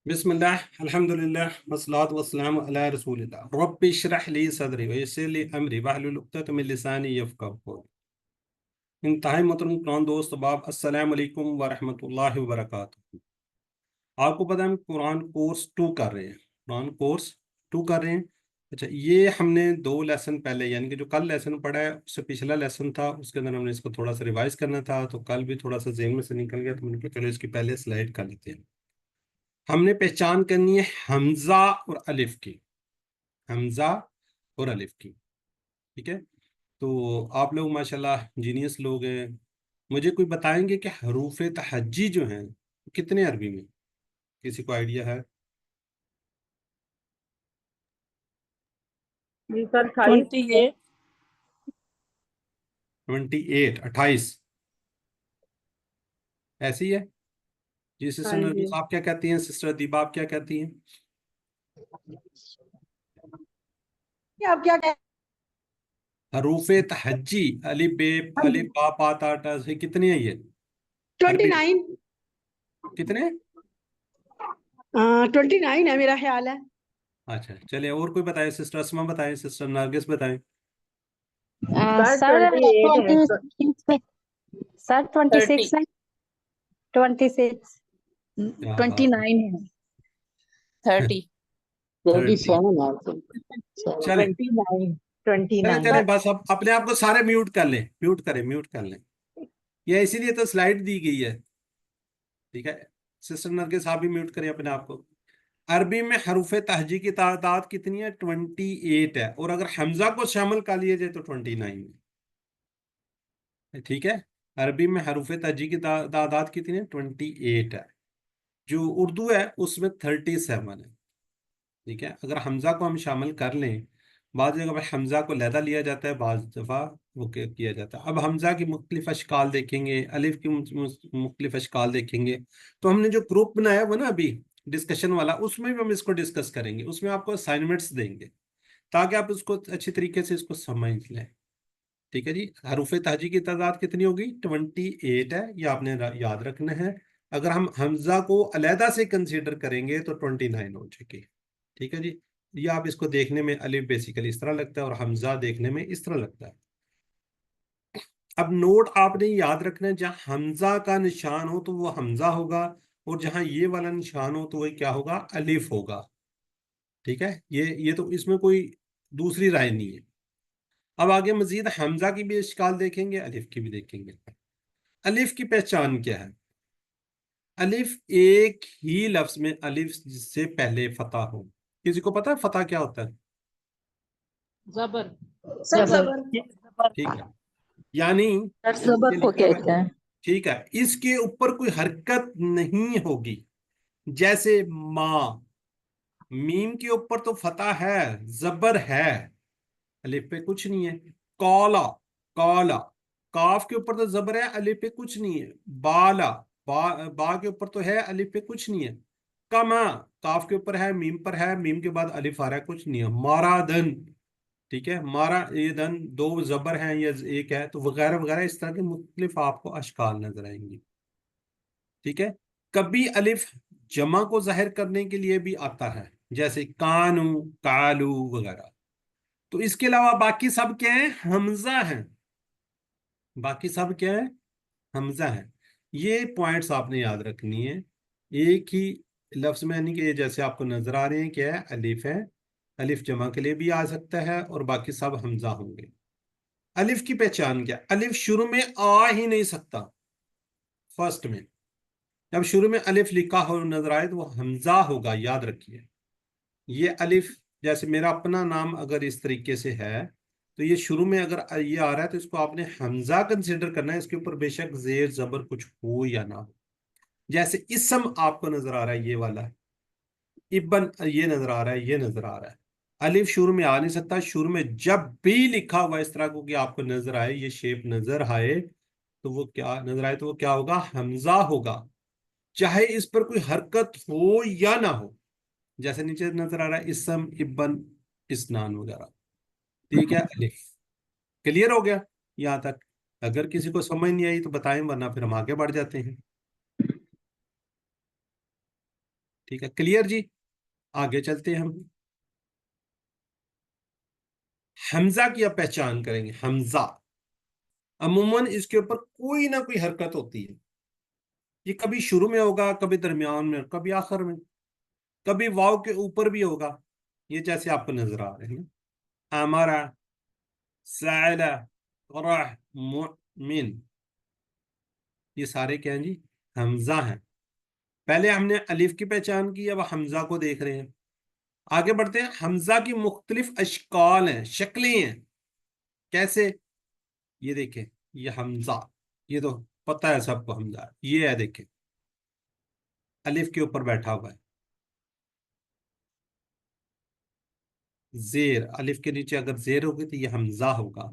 बिस्मिल्लाह अल्हम्दुलिल्लाह वस्सलातु वस्सलामु अला रसूलिल्लाह रब्बि इश्रह ली सदरी व यस्सिर ली अमरी वहलुल उक़दतम मिन लिसानी यफ़क़हू क़ौली। इंतहाई मोहतरम कुरान दोस्त बाब, अस्सलामु अलैकुम व रहमतुल्लाहि व बरकातुहू। आपको पता है हम कुरान कोर्स 2 कर रहे हैं, कुरान कोर्स 2 कर रहे हैं। अच्छा, ये हमने 2 लेसन पहले, यानी कि जो कल लेसन पढ़ा है उससे पिछला लेसन था, उसके अंदर हमने इसको थोड़ा सा रिवाइज करना था, तो कल भी थोड़ा सा ज़हन में से निकल गया, तो मैंने कहा चलो इसकी पहले स्लाइड कर लेते हैं। हमने पहचान करनी है हमजा और अलिफ की, हमजा और अलिफ की। ठीक है, तो आप लोग माशाल्लाह जीनियस लोग हैं। मुझे कोई बताएंगे कि हरूफ तहज्जी जो हैं कितने अरबी में, किसी को आइडिया है? जी सर, 28 28, 28 ऐसी ही है जी। सिस्टर हाँ जी। नरगिस आप क्या कहती हैं? सिस्टर दीबा आप क्या कहती हैं? आप क्या कह हरूफ तहज्जी अलिफ बे अलिफ बा पा ता टा से कितने हैं ये अरबी में? 29 कितने? 29 है मेरा ख्याल है। अच्छा चलिए, और कोई बताए? सिस्टर असमा बताएं, सिस्टर नरगिस बताएं। सर 28 है। सर 26 है। 26 क्या बात है। 29 है। 30 30 चले 29 चले 29 चले, बस अब अपने आप को सारे म्यूट कर लें, म्यूट करें, म्यूट कर लें। ये इसीलिए तो स्लाइड दी गई है। ठीक है, सिस्टर नरगिस आप भी म्यूट करें अपने आप को। अरबी में हरूफ तहजी की तादाद कितनी है? 28 है, और अगर हमजा को शामिल कर लिए जाए तो 29 है। ठीक है, अरबी में हरूफ तहजी की तादाद कितनी है? 28 है। जो उर्दू है उसमें 37 है। ठीक है, अगर हमजा को हम शामिल कर लें, बाद जगह पर हमजा को लहदा लिया जाता है, बाज़ दफ़ा वो किया जाता है। अब हमजा की मुख्तलिफ अशकाल देखेंगे, अलिफ की मुख्तलिफ अशकाल देखेंगे। तो हमने जो ग्रुप बनाया वो ना अभी डिस्कशन वाला, उसमें भी हम इसको डिस्कस करेंगे, उसमें आपको असाइनमेंट्स देंगे ताकि आप उसको अच्छी तरीके से इसको समझ लें। ठीक है जी, हरूफ तहजी की तादाद कितनी होगी? 28 है, ये आपने याद रखना है। अगर हम हमजा को अलहदा से कंसीडर करेंगे तो 29 हो जाएगी। ठीक है जी, ये आप इसको देखने में अलिफ बेसिकली इस तरह लगता है और हमजा देखने में इस तरह लगता है। अब नोट आपने याद रखना है, जहां हमजा का निशान हो तो वो हमजा होगा, और जहां ये वाला निशान हो तो वो क्या होगा? अलिफ होगा। ठीक है, ये तो इसमें कोई दूसरी राय नहीं है। अब आगे मजीद हमजा की भी इश्काल देखेंगे, अलिफ की भी देखेंगे। अलिफ की पहचान क्या है? अलिफ एक ही लफ्ज में अलिफ से पहले फतह हो। किसी को पता है फतह क्या होता है? जबर जबर ठीक है, यानी जबर को लिखा हुआ है, कहते हैं। ठीक है, इसके ऊपर कोई हरकत नहीं होगी। जैसे माँ, मीम के ऊपर तो फतह है, जबर है, अलिफ पे कुछ नहीं है। कौला, कौला, काफ के ऊपर तो जबर है, अलिफ पे कुछ नहीं है। बाला, बा के ऊपर तो है, अलिफ पे कुछ नहीं है। कमा, काफ के ऊपर है, मीम पर है, मीम के बाद अलिफ आ रहा है, कुछ नहीं है। मारा धन, ठीक है, मारा ये धन, 2 जबर हैं या एक है, तो वगैरह वगैरह इस तरह के मुख्तलिफ आपको अशकाल नजर आएंगी। ठीक है, कभी अलिफ जमा को जाहिर करने के लिए भी आता है, जैसे कानू, कालू वगैरह। तो इसके अलावा बाकी सब क्या है? हमजा है। बाकी सब क्या है? हमजा है। ये पॉइंट्स आपने याद रखनी है। एक ही लफ्ज में, यानी कि ये जैसे आपको नजर आ रहे हैं, क्या है? अलिफ है। अलिफ जमा के लिए भी आ सकता है और बाकी सब हमजा होंगे। अलिफ की पहचान क्या? अलिफ शुरू में आ ही नहीं सकता। फर्स्ट में जब शुरू में अलिफ लिखा हो नजर आए तो वो हमजा होगा, याद रखिए। ये अलिफ, जैसे मेरा अपना नाम अगर इस तरीके से है, तो ये शुरू में अगर ये आ रहा है तो इसको आपने हमजा कंसिडर करना है, इसके ऊपर बेशक जेर जबर कुछ हो या ना हो। जैसे इसम आपको नजर आ रहा है, ये वाला इब्बन, ये नजर आ रहा है, ये नजर आ रहा है। अलिफ शुरू में आ नहीं सकता। शुरू में जब भी लिखा हुआ इस तरह को कि आपको नजर आए, ये शेप नजर आए, तो वो क्या नजर आए, तो वो क्या होगा? हमजा होगा, चाहे इस पर कोई हरकत हो या ना हो। जैसे नीचे नजर आ रहा है इसम, इब्बन, इसनान वगैरह। ठीक है, अलिफ क्लियर हो गया यहाँ तक? अगर किसी को समझ नहीं आई तो बताएं, वरना फिर हम आगे बढ़ जाते हैं। ठीक है, क्लियर जी। आगे चलते हैं हम। हमजा की अब पहचान करेंगे। हमजा अमूमन इसके ऊपर कोई ना कोई हरकत होती है। ये कभी शुरू में होगा, कभी दरमियान में, कभी आखिर में, कभी वाव के ऊपर भी होगा। ये जैसे आपको नजर आ रहे हैं, अमरा, साइला, रह, मुमिन, ये सारे क्या हैं जी? हमजा हैं। पहले हमने अलिफ की पहचान की, अब हमजा को देख रहे हैं। आगे बढ़ते हैं। हमजा की मुख्तलिफ अशकाल हैं, शक्लें हैं। कैसे? ये देखें, ये हमजा, ये तो पता है सबको हमजा, ये है देखें, अलिफ के ऊपर बैठा हुआ है। जेर, अलिफ के नीचे अगर जेर होगी तो ये हमजा होगा।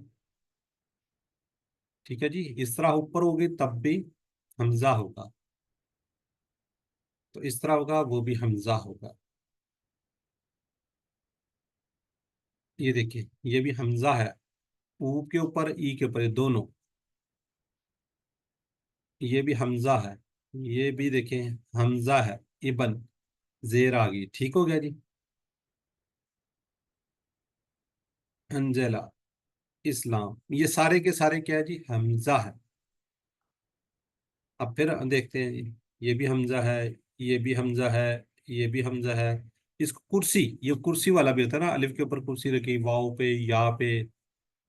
ठीक है जी। इस तरह ऊपर होगी तब भी हमजा होगा, तो इस तरह होगा वो भी हमजा होगा। ये देखिए, ये भी हमजा है, ऊ के ऊपर ई के ऊपर, ये दोनों। ये भी हमजा है, ये भी देखें हमजा है, इबन, जेर आ गई। ठीक हो गया जी। अंजला, इस्लाम, ये सारे के सारे क्या है जी? हमजा है। अब फिर देखते हैं, ये भी हमजा है, ये भी हमजा है, ये भी हमजा है। इसको कुर्सी, ये कुर्सी वाला भी होता है ना, अलिफ के ऊपर कुर्सी रखी, वाव पे, या पे।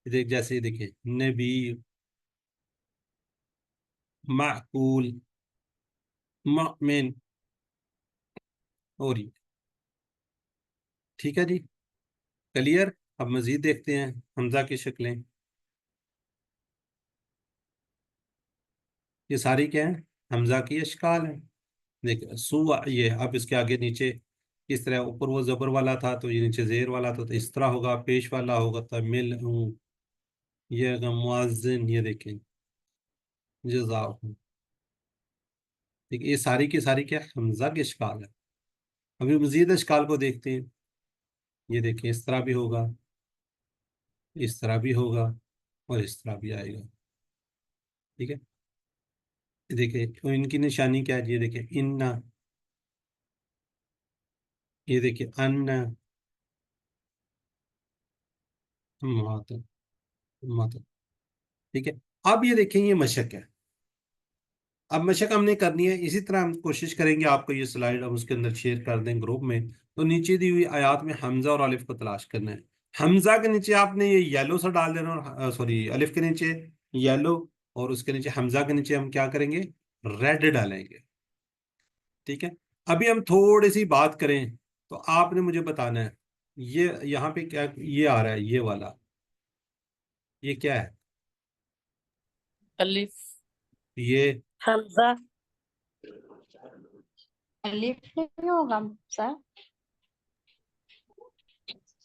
देख, जैसे देखिए, नबी, माकूल, मुमिन, और ये। ठीक है जी, क्लियर। अब मजीद देखते हैं हमजा की शक्लें। ये सारी क्या है? हमजा की अशकाल है। देखिए, सु, ये अब इसके आगे नीचे इस तरह, ऊपर वो जबर वाला था तो ये नीचे जेर वाला था, तो इस तरह होगा। पेश वाला होगा तमिल, ये होगा मुअज्जिन, ये देखें, जज़ाहु। ठीक है, ये सारी की सारी क्या? हमजा की अशकाल है। अभी मजीद अशकाल को देखते हैं। ये देखिए, इस तरह भी होगा, इस तरह भी होगा, और इस तरह भी आएगा। ठीक है, ये देखिए, तो इनकी निशानी क्या है? ये देखिए, इन्ना, ये देखिए, अन्ना, मात, मात। ठीक है, अब ये देखें, ये मशक है। अब मशक हमने करनी है, इसी तरह हम कोशिश करेंगे, आपको ये स्लाइड हम उसके अंदर शेयर कर दें ग्रुप में। तो नीचे दी हुई आयात में हमजा और अलिफ को तलाश करना है। हमजा के नीचे आपने ये येलो सा डाल देना, और सॉरी, अलिफ के नीचे येलो, और उसके नीचे हमजा के नीचे हम क्या करेंगे? रेड डालेंगे। ठीक है, अभी हम थोड़ी सी बात करें, तो आपने मुझे बताना है, ये यहाँ पे क्या ये आ रहा है, ये वाला, ये क्या है? अलिफ, ये हमजा, अलिफ नहीं होगा सर?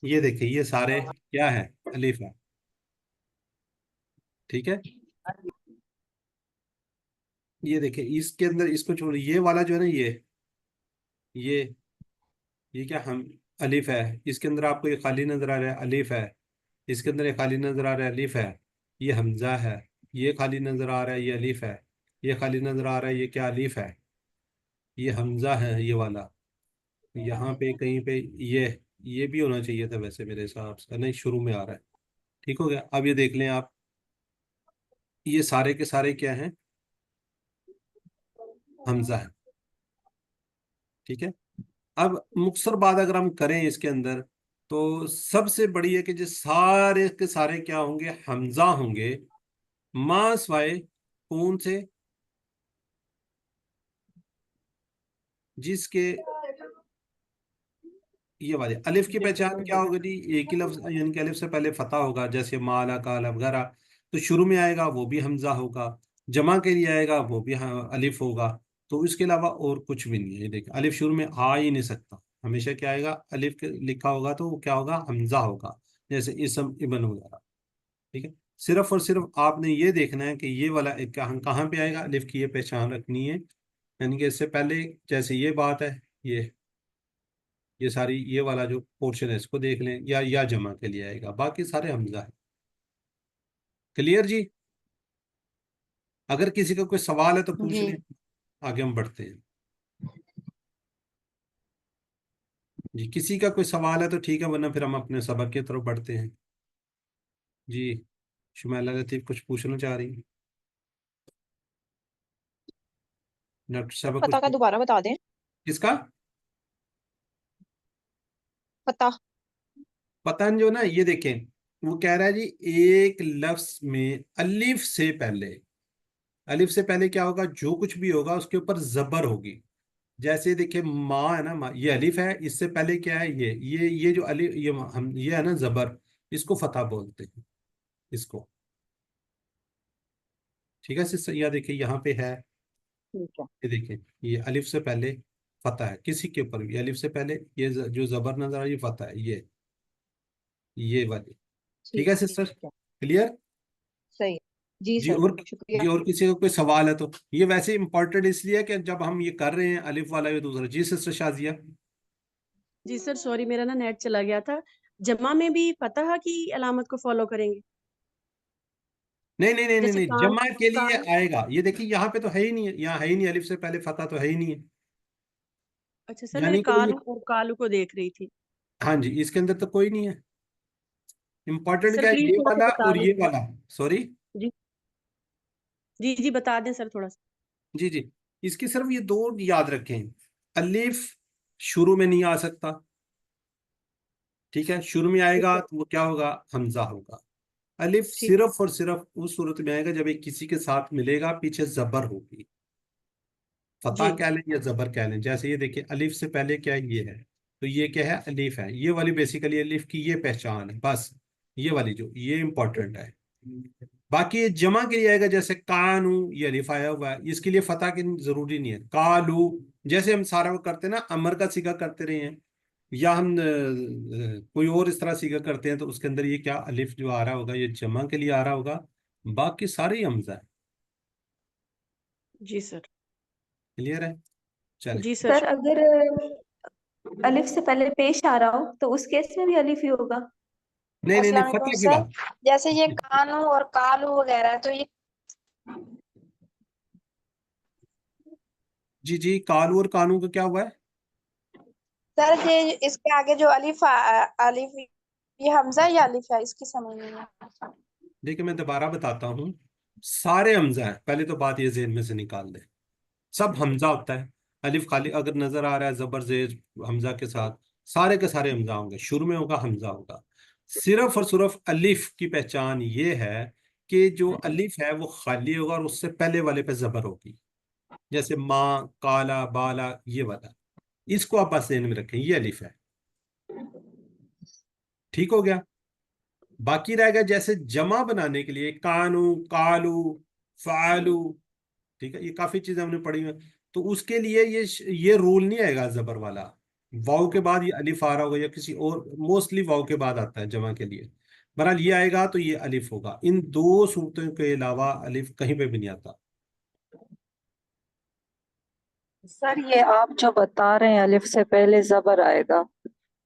ये देखिए, ये सारे क्या है? अलिफ है। ठीक है, ये देखिए, इसके अंदर इसको छोड़िए, ये वाला जो है ना, ये ये क्या, हम, अलिफ है। इसके अंदर आपको ये खाली नजर आ रहा है, अलिफ है। इसके अंदर ये खाली नजर आ रहा है, अलिफ है। ये हमजा है। ये खाली नजर आ रहा है, ये अलिफ है। ये खाली नजर आ रहा है, ये क्या? अलिफ है। ये हमजा है, ये वाला। यहाँ पे कहीं पे ये भी होना चाहिए था वैसे मेरे हिसाब से, नहीं, शुरू में आ रहा है। ठीक हो गया। अब ये देख लें आप, ये सारे के सारे क्या हैं? हमजा है। ठीक है, अब मुख्तसर बात अगर हम करें इसके अंदर, तो सबसे बड़ी है कि जो सारे के सारे क्या होंगे? हमजा होंगे। मां सवाए कौन से? जिसके, ये वाले अलिफ की पहचान क्या होगी जी? एक ही लफ्ज, यानी कि अलिफ से पहले फतह होगा, जैसे माला, काला वगैरह। तो शुरू में आएगा वो भी हमजा होगा, जमा के लिए आएगा वो भी अलिफ होगा। तो इसके अलावा और कुछ भी नहीं है। ये देखिए, अलिफ शुरू में आ ही नहीं सकता, हमेशा क्या आएगा? अलिफ के लिखा होगा तो वो क्या होगा? हमजा होगा, जैसे इसम, इबन वगैरह। ठीक है, सिर्फ और सिर्फ आपने ये देखना है कि ये वाला एक कहाँ कहाँ पे आएगा, अलिफ की ये पहचान रखनी है। यानी कि इससे पहले, जैसे ये बात है, ये सारी, ये वाला जो पोर्शन है इसको देख लें, या जमा के लिए आएगा, बाकी सारे हमजा है। क्लियर जी। अगर किसी का कोई सवाल है तो पूछ जी। लें, आगे हम बढ़ते हैं। جی किसी का कोई सवाल है तो ठीक है, वरना फिर हम अपने सबक की तरफ बढ़ते हैं। जी शुमैला लतीफ़ कुछ पूछना चाह रही हैं? डॉक्टर सर साहब पता कुछ? का दोबारा बता दें। किसका? पता। पता नहीं, जो ना ये देखें, वो कह रहा है जी एक लफ्ज में अलिफ से पहले, अलिफ से पहले क्या होगा, जो कुछ भी होगा उसके ऊपर जबर होगी। जैसे देखिए माँ है ना, माँ ये अलिफ है, इससे पहले क्या है, ये जो अलिफ, ये हम ये है ना जबर, इसको फतह बोलते हैं, इसको। ठीक है सिस्टर, या देखिए यहाँ पे है, ठीक है। ये देखिए ये अलिफ से पहले फतह है, किसी के ऊपर भी अलिफ से पहले ये जो जबर नजर आ रही है, ये फतह है, ये वाली। ठीक ठीक है ठीक सिस्टर, है। क्लियर? सही है। जी जी सर। और, शुक्रिया। जी और किसी को कोई सवाल है तो, ये वैसे इंपॉर्टेंट इसलिए है कि जब हम ये कर रहे हैं अलिफ वाला ये दूसरा। जी सिस्टर शाजिया। जी सर, सॉरी मेरा ना नेट चला गया था। जमा में भी फतह की अलामत को फॉलो करेंगे? नहीं नहीं नहीं नहीं जैसे नहीं, कान। जमा के लिए कान। आएगा, ये देखिए यहाँ पे तो है ही नहीं है, यहाँ है ही नहीं, अलिफ से पहले फतह तो है ही नहीं है। अच्छा सर, मैं यानी कि वो कालू और कालू को देख रही थी। हाँ जी, इसके अंदर तो कोई नहीं है। इंपॉर्टेंट सर क्या है, प्लीज ये थोड़ा सा वाला बता और दें। ये वाला। सॉरी। जी जी जी, बता दें सर थोड़ा सा। जी जी, इसकी सिर्फ ये दो याद रखें, अलिफ शुरू में नहीं आ सकता, ठीक है, शुरू में ठीक आएगा है। तो वो क्या होगा, हमजा होगा। अलिफ ठीक है। सिर्फ और सिर्फ उस सूरत में आएगा जब एक किसी के साथ मिलेगा, पीछे जबर होगी, फतह जी। कह लें या जबर कह लें। जैसे ये देखिए अलिफ से पहले क्या है, ये है, तो ये क्या है, अलिफ है, ये वाली बेसिकली अलिफ की ये पहचान है बस, ये वाली जो ये इंपॉर्टेंट है। बाकी ये जमा के लिए आएगा, जैसे कानू, ये अलिफ आया हुआ है, इसके लिए फतह की जरूरी नहीं है। कालू, जैसे हम सारा वो करते हैं ना, अमर का सीगा करते रहे हैं, या हम कोई और इस तरह सीगा करते हैं, तो उसके अंदर ये क्या अलिफ जो आ रहा होगा, ये जमा के लिए आ रहा होगा, बाकी सारे ही हमजा है। जी सर। क्लियर है? चले। जी सर। सर अगर अलिफ से पहले पेश आ रहा हो तो उस केस में भी अलिफ ही होगा। नहीं नहीं नहीं, अस्सलाम वालेकुम फतह की सर। बात। जैसे ये कानू और कालू वगैरह, तो ये जी जी, कालू और कानू का क्या हुआ है? सर ये इसके आगे जो अलिफ, ये हमजा या अलिफ है, इसकी समझ नहीं है। देखिए मैं दोबारा बताता हूँ, सारे हमजा है, पहले तो बात ये जेहन में से निकाल दे, सब हमजा होता है। अलिफ खाली अगर नजर आ रहा है जबर जेर हमजा के साथ, सारे के सारे हमजा होंगे, शुरू में होगा हमजा होगा। सिर्फ और सिर्फ अलिफ की पहचान ये है कि जो अलिफ है वो खाली होगा और उससे पहले वाले पे जबर होगी, जैसे माँ, काला, बाला, ये वाला, इसको आप बस ध्यान में रखें, ये अलिफ है। ठीक हो गया? बाकी रह गया जैसे जमा बनाने के लिए कानू, कालू, फालू, ठीक है, ये काफी चीजें हमने पढ़ी हैं, तो उसके लिए ये रूल नहीं आएगा जबर वाला। वाव के बाद ये अलिफ आ रहा होगा, या किसी और, मोस्टली वाव के बाद आता है जमा के लिए। बहरहाल ये आएगा तो ये अलिफ होगा, इन दो सूरतों के अलावा अलिफ कहीं पे भी नहीं आता। सर ये आप जो बता रहे हैं अलिफ से पहले जबर आएगा,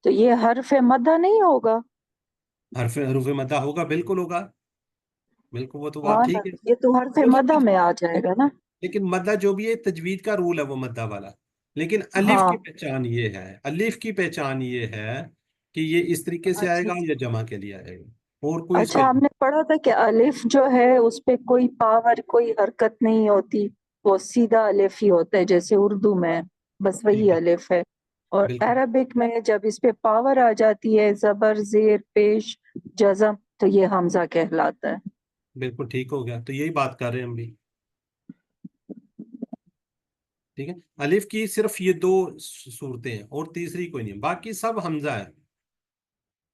तो ये हर्फ मद्दा नहीं होगा? हरूफ मद्दा होगा, बिल्कुल होगा, बिल्कुल, वो तो बात हाँ ना, ठीक है। ये तो हर्फ वो मद्दा तो, में आ जाएगा ना। लेकिन मद्दा जो भी है तजवीद का रूल है वो मद्दा वाला। लेकिन अलिफ की हाँ। पहचान ये है, अलिफ की पहचान ये है कि ये इस तरीके से अच्छा। आएगा या जमा के लिए आएगा, और कोई अच्छा, इसके। हमने पढ़ा था कि अलिफ जो है उस पे कोई पावर कोई हरकत नहीं होती, वो सीधा अलिफ ही होता है, जैसे उर्दू में बस जी वही जी, अलिफ है। और बिल्कुल अरबिक में जब इस पे पावर आ जाती है, जबर जेर पेश जज़म, तो ये हमजा कहलाता है। बिल्कुल ठीक हो गया, तो यही बात कर रहे हैं हम भी। ठीक है, अलिफ की सिर्फ ये दो सूरतें हैं और तीसरी कोई नहीं है, बाकी सब हमजा है।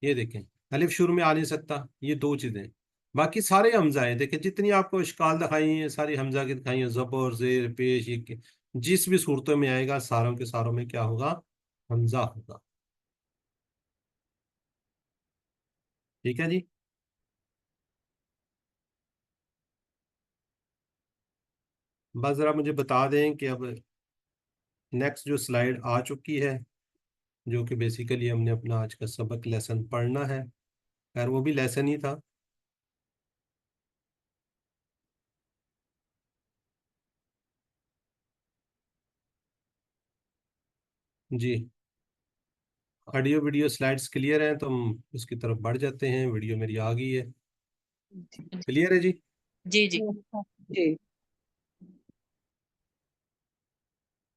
ये देखें, अलिफ शुरू में आ नहीं सकता, ये दो चीजें, बाकी सारे हमजा है। देखें जितनी आपको इश्काल दिखाई है सारी हमजा की दिखाई है, जबर जेर पेश, जिस भी सूरतों में आएगा सारों के सारों में क्या होगा, हमजा होगा। ठीक है जी। बस जरा मुझे बता दें कि अब नेक्स्ट जो स्लाइड आ चुकी है, जो कि बेसिकली हमने अपना आज का सबक लेसन पढ़ना है, खैर वो भी लेसन ही था। जी آڈیو ویڈیو سلائڈس کلیئر ہیں تو ہم اس کی طرف بڑھ جاتے ہیں. ویڈیو میری آ گئی ہے, کلیئر ہے جی؟ جی جی جی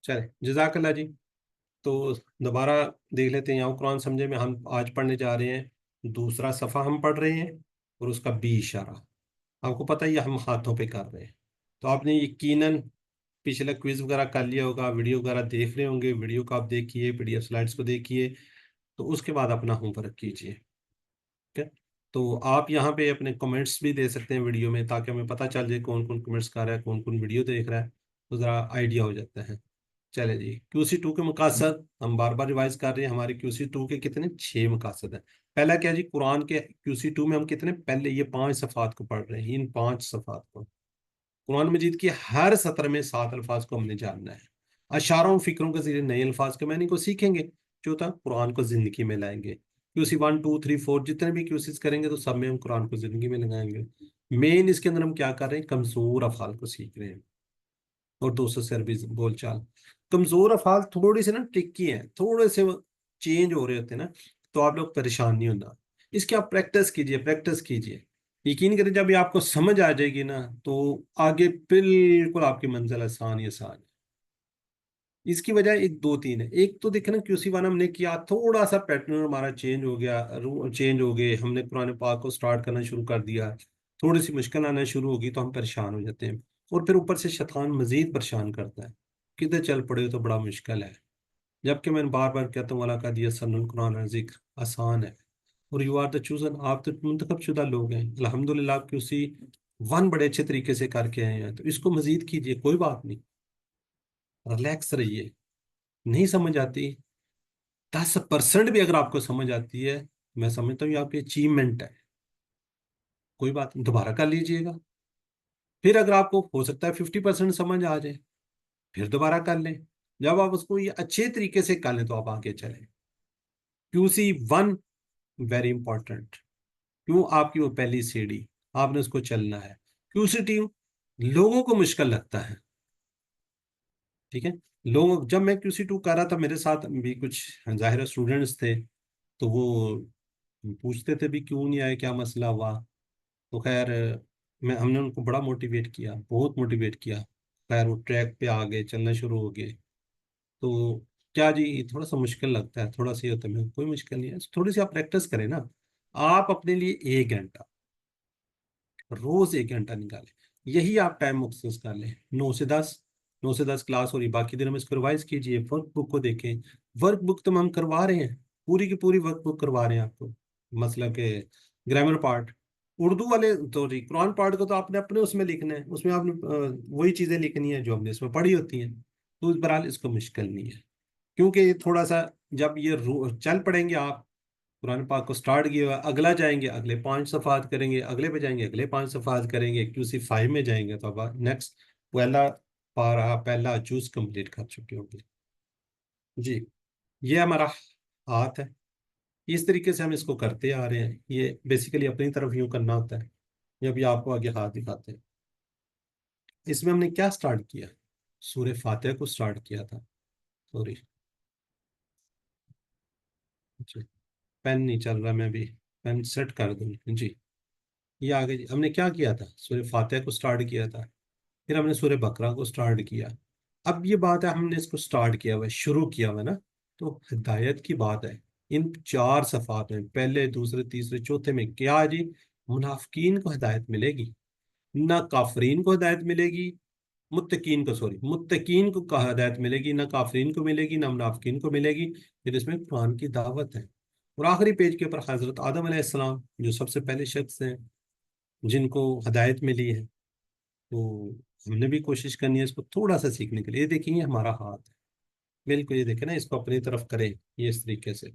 چلے جزاک اللہ جی. تو دوبارہ دیکھ لیتے ہیں. یہاں قرآن سمجھے میں ہم آج پڑھنے جا رہے ہیں دوسرا صفحہ ہم پڑھ رہے ہیں اور اس کا بی اشارہ آپ کو پتہ ہی ہم ہاتھوں پہ کر رہے ہیں. تو آپ نے یقیناً پچھلا کوئز وغیرہ کر لیا ہوگا, ویڈیو وغیرہ دیکھ رہے ہوں گے. ویڈیو کو آپ دیکھیے, پی ڈی ایف سلائڈس کو دیکھیے, تو اس کے بعد اپنا ہوم ورک کیجیے. ٹھیک ہے, تو آپ یہاں پہ اپنے کمنٹس بھی دے سکتے ہیں ویڈیو میں, تاکہ ہمیں پتہ چل جائے کون کون کمنٹس کر رہا ہے, کون کون ویڈیو دیکھ رہا ہے, تو ذرا آئیڈیا ہو جاتا ہے. چلے جی, QC2 کے مقاصد ہم بار بار ریوائز کر رہے ہیں. ہمارے QC2 کے کتنے 6 مقاصد ہیں. پہلا کیا جی, قرآن کے QC2 میں ہم کتنے پہلے یہ 5 صفحات کو پڑھ رہے ہیں. ان 5 صفحات کو قرآن مجید کی ہر سطر میں 7 الفاظ کو ہم نے جاننا ہے. اشاروں فکروں کے ذریعے نئے الفاظ کے معنی کو سیکھیں گے. چوتھا, قرآن کو زندگی میں لائیں گے. QC1 2 3 4 جتنے بھی QCs کریں گے تو سب میں ہم قرآن کو زندگی میں لگائیں گے. مین اس کے اندر ہم کیا کر رہے ہیں, کمزور افعال کو سیکھ رہے ہیں اور 200 سے عربی بول چال. کمزور افعال تھوڑی سے نا ٹکی ہیں, تھوڑے سے چینج ہو رہے ہوتے ہیں نا, تو آپ لوگ پریشان نہیں ہونا. اس کی آپ پریکٹس کیجئے, پریکٹس کیجئے. یقین کریں جب یہ آپ کو سمجھ آ جائے گی نا, تو آگے بالکل آپ کی منزل آسان ہی آسان ہے. اس کی وجہ ایک دو تین ہے. ایک تو دیکھیں نا QC1 ہم نے کیا, تھوڑا سا پیٹرن ہمارا چینج ہو گیا, چینج ہو گئے, ہم نے قرآن پاک کو سٹارٹ کرنا شروع کر دیا, تھوڑی سی مشکل آنا شروع ہوگی تو ہم پریشان ہو جاتے ہیں. اور پھر اوپر سے شیطان مزید پریشان کرتا ہے, کدھر چل پڑے تو بڑا مشکل ہے. جبکہ میں بار بار کہتا ہوں اللہ کا دیا سن القرآن ذکر آسان ہے, اور یو آر دا چوزن, آپ تو منتخب شدہ لوگ ہیں. الحمدللہ آپ QC1 بڑے اچھے طریقے سے کر کے آئے ہیں, تو اس کو مزید کیجیے, کوئی بات نہیں, ریلیکس رہیے. نہیں سمجھ آتی 10% بھی اگر آپ کو سمجھ آتی ہے, میں سمجھتا ہوں یہ آپ کی اچیومنٹ ہے. کوئی بات نہیں, دوبارہ کر لیجئے گا. پھر اگر آپ کو ہو سکتا ہے 50% سمجھ آ جائے, پھر دوبارہ کر لیں. جب آپ اس کو یہ اچھے طریقے سے کر لیں تو آپ آگے چلیں. QC1 ویری امپورٹنٹ, کیوں, آپ کی وہ پہلی سیڑھی, آپ نے اس کو چلنا ہے. QC2 لوگوں کو مشکل لگتا ہے. ٹھیک ہے, لوگ جب میں QC2 کر رہا تھا, میرے ساتھ بھی کچھ ظاہر اسٹوڈنٹس تھے, تو وہ پوچھتے تھے بھی کیوں نہیں آئے, کیا مسئلہ ہوا. تو خیر ہم نے ان کو بڑا موٹیویٹ کیا, بہت موٹیویٹ کیا. خیر وہ ٹریک پہ آ گئے, چلنا شروع ہو گئے. تو کیا جی, تھوڑا سا مشکل لگتا ہے, تھوڑا سا ہوتا ہے, کوئی مشکل نہیں ہے, تھوڑی سی آپ پریکٹس کریں نا. آپ اپنے لیے 1 گھنٹہ روز 1 گھنٹہ نکالیں, یہی آپ ٹائم مخصوص کر لیں. 9 سے 10 کلاس ہو رہی, باقی دن ہم اس کو ریوائز کیجیے. ورک بک کو دیکھیں, ورک بک تو ہم کروا رہے ہیں, پوری کی پوری ورک بک کروا رہے ہیں آپ کو. مثلا کہ گرامر پارٹ, اردو والے تو قرآن پارٹ کو تو آپ نے اپنے اس میں لکھنا ہے, اس میں آپ نے وہی چیزیں لکھنی ہیں جو ہم نے اس میں پڑھی ہوتی ہیں. تو اس برحال اس کو مشکل نہیں ہے, کیونکہ یہ تھوڑا سا جب یہ چل پڑیں گے, آپ قرآن پاک کو سٹارٹ کیا ہوا, اگلا جائیں گے, اگلے 5 صفحات کریں گے, اگلے پہ جائیں گے, اگلے 5 صفحات کریں گے, QC5 میں جائیں گے, تو اب نیکسٹ پہلا چوز کمپلیٹ کر چکے ہوں گے. جی, یہ ہمارا ہاتھ ہے, اس طریقے سے ہم اس کو کرتے آ رہے ہیں. یہ بیسیکلی اپنی طرف یوں کرنا ہوتا ہے, جب یہ آپ کو آگے ہاتھ دکھاتے ہیں. اس میں ہم نے کیا سٹارٹ کیا, سورہ فاتحہ کو سٹارٹ کیا تھا. سوری, پین نہیں چل رہا, میں بھی پین سیٹ کر دوں. جی, یہ آگے ہم نے کیا کیا تھا, سورہ فاتحہ کو سٹارٹ کیا تھا, پھر ہم نے سورہ بقرہ کو سٹارٹ کیا. اب یہ بات ہے, ہم نے اس کو سٹارٹ کیا ہوا ہے, شروع کیا ہوا ہے نا, تو ہدایت کی بات ہے. ان 4 صفحات میں, پہلے, دوسرے, تیسرے, چوتھے میں کیا جی, منافقین کو ہدایت ملے گی, نہ کافرین کو ہدایت ملے گی, متقین کو ہدایت ملے گی, نہ کافرین کو ملے گی, نہ منافقین کو ملے گی. پھر اس میں قرآن کی دعوت ہے. اور آخری پیج کے اوپر حضرت آدم علیہ السلام, جو سب سے پہلے شخص ہیں جن کو ہدایت ملی ہے, تو ہم نے بھی کوشش کرنی ہے اس کو تھوڑا سا سیکھنے کے لیے. یہ دیکھیں, یہ ہمارا ہاتھ ہے, بالکل, یہ دیکھیں نا, اس کو اپنی طرف کریں یہ اس طریقے سے.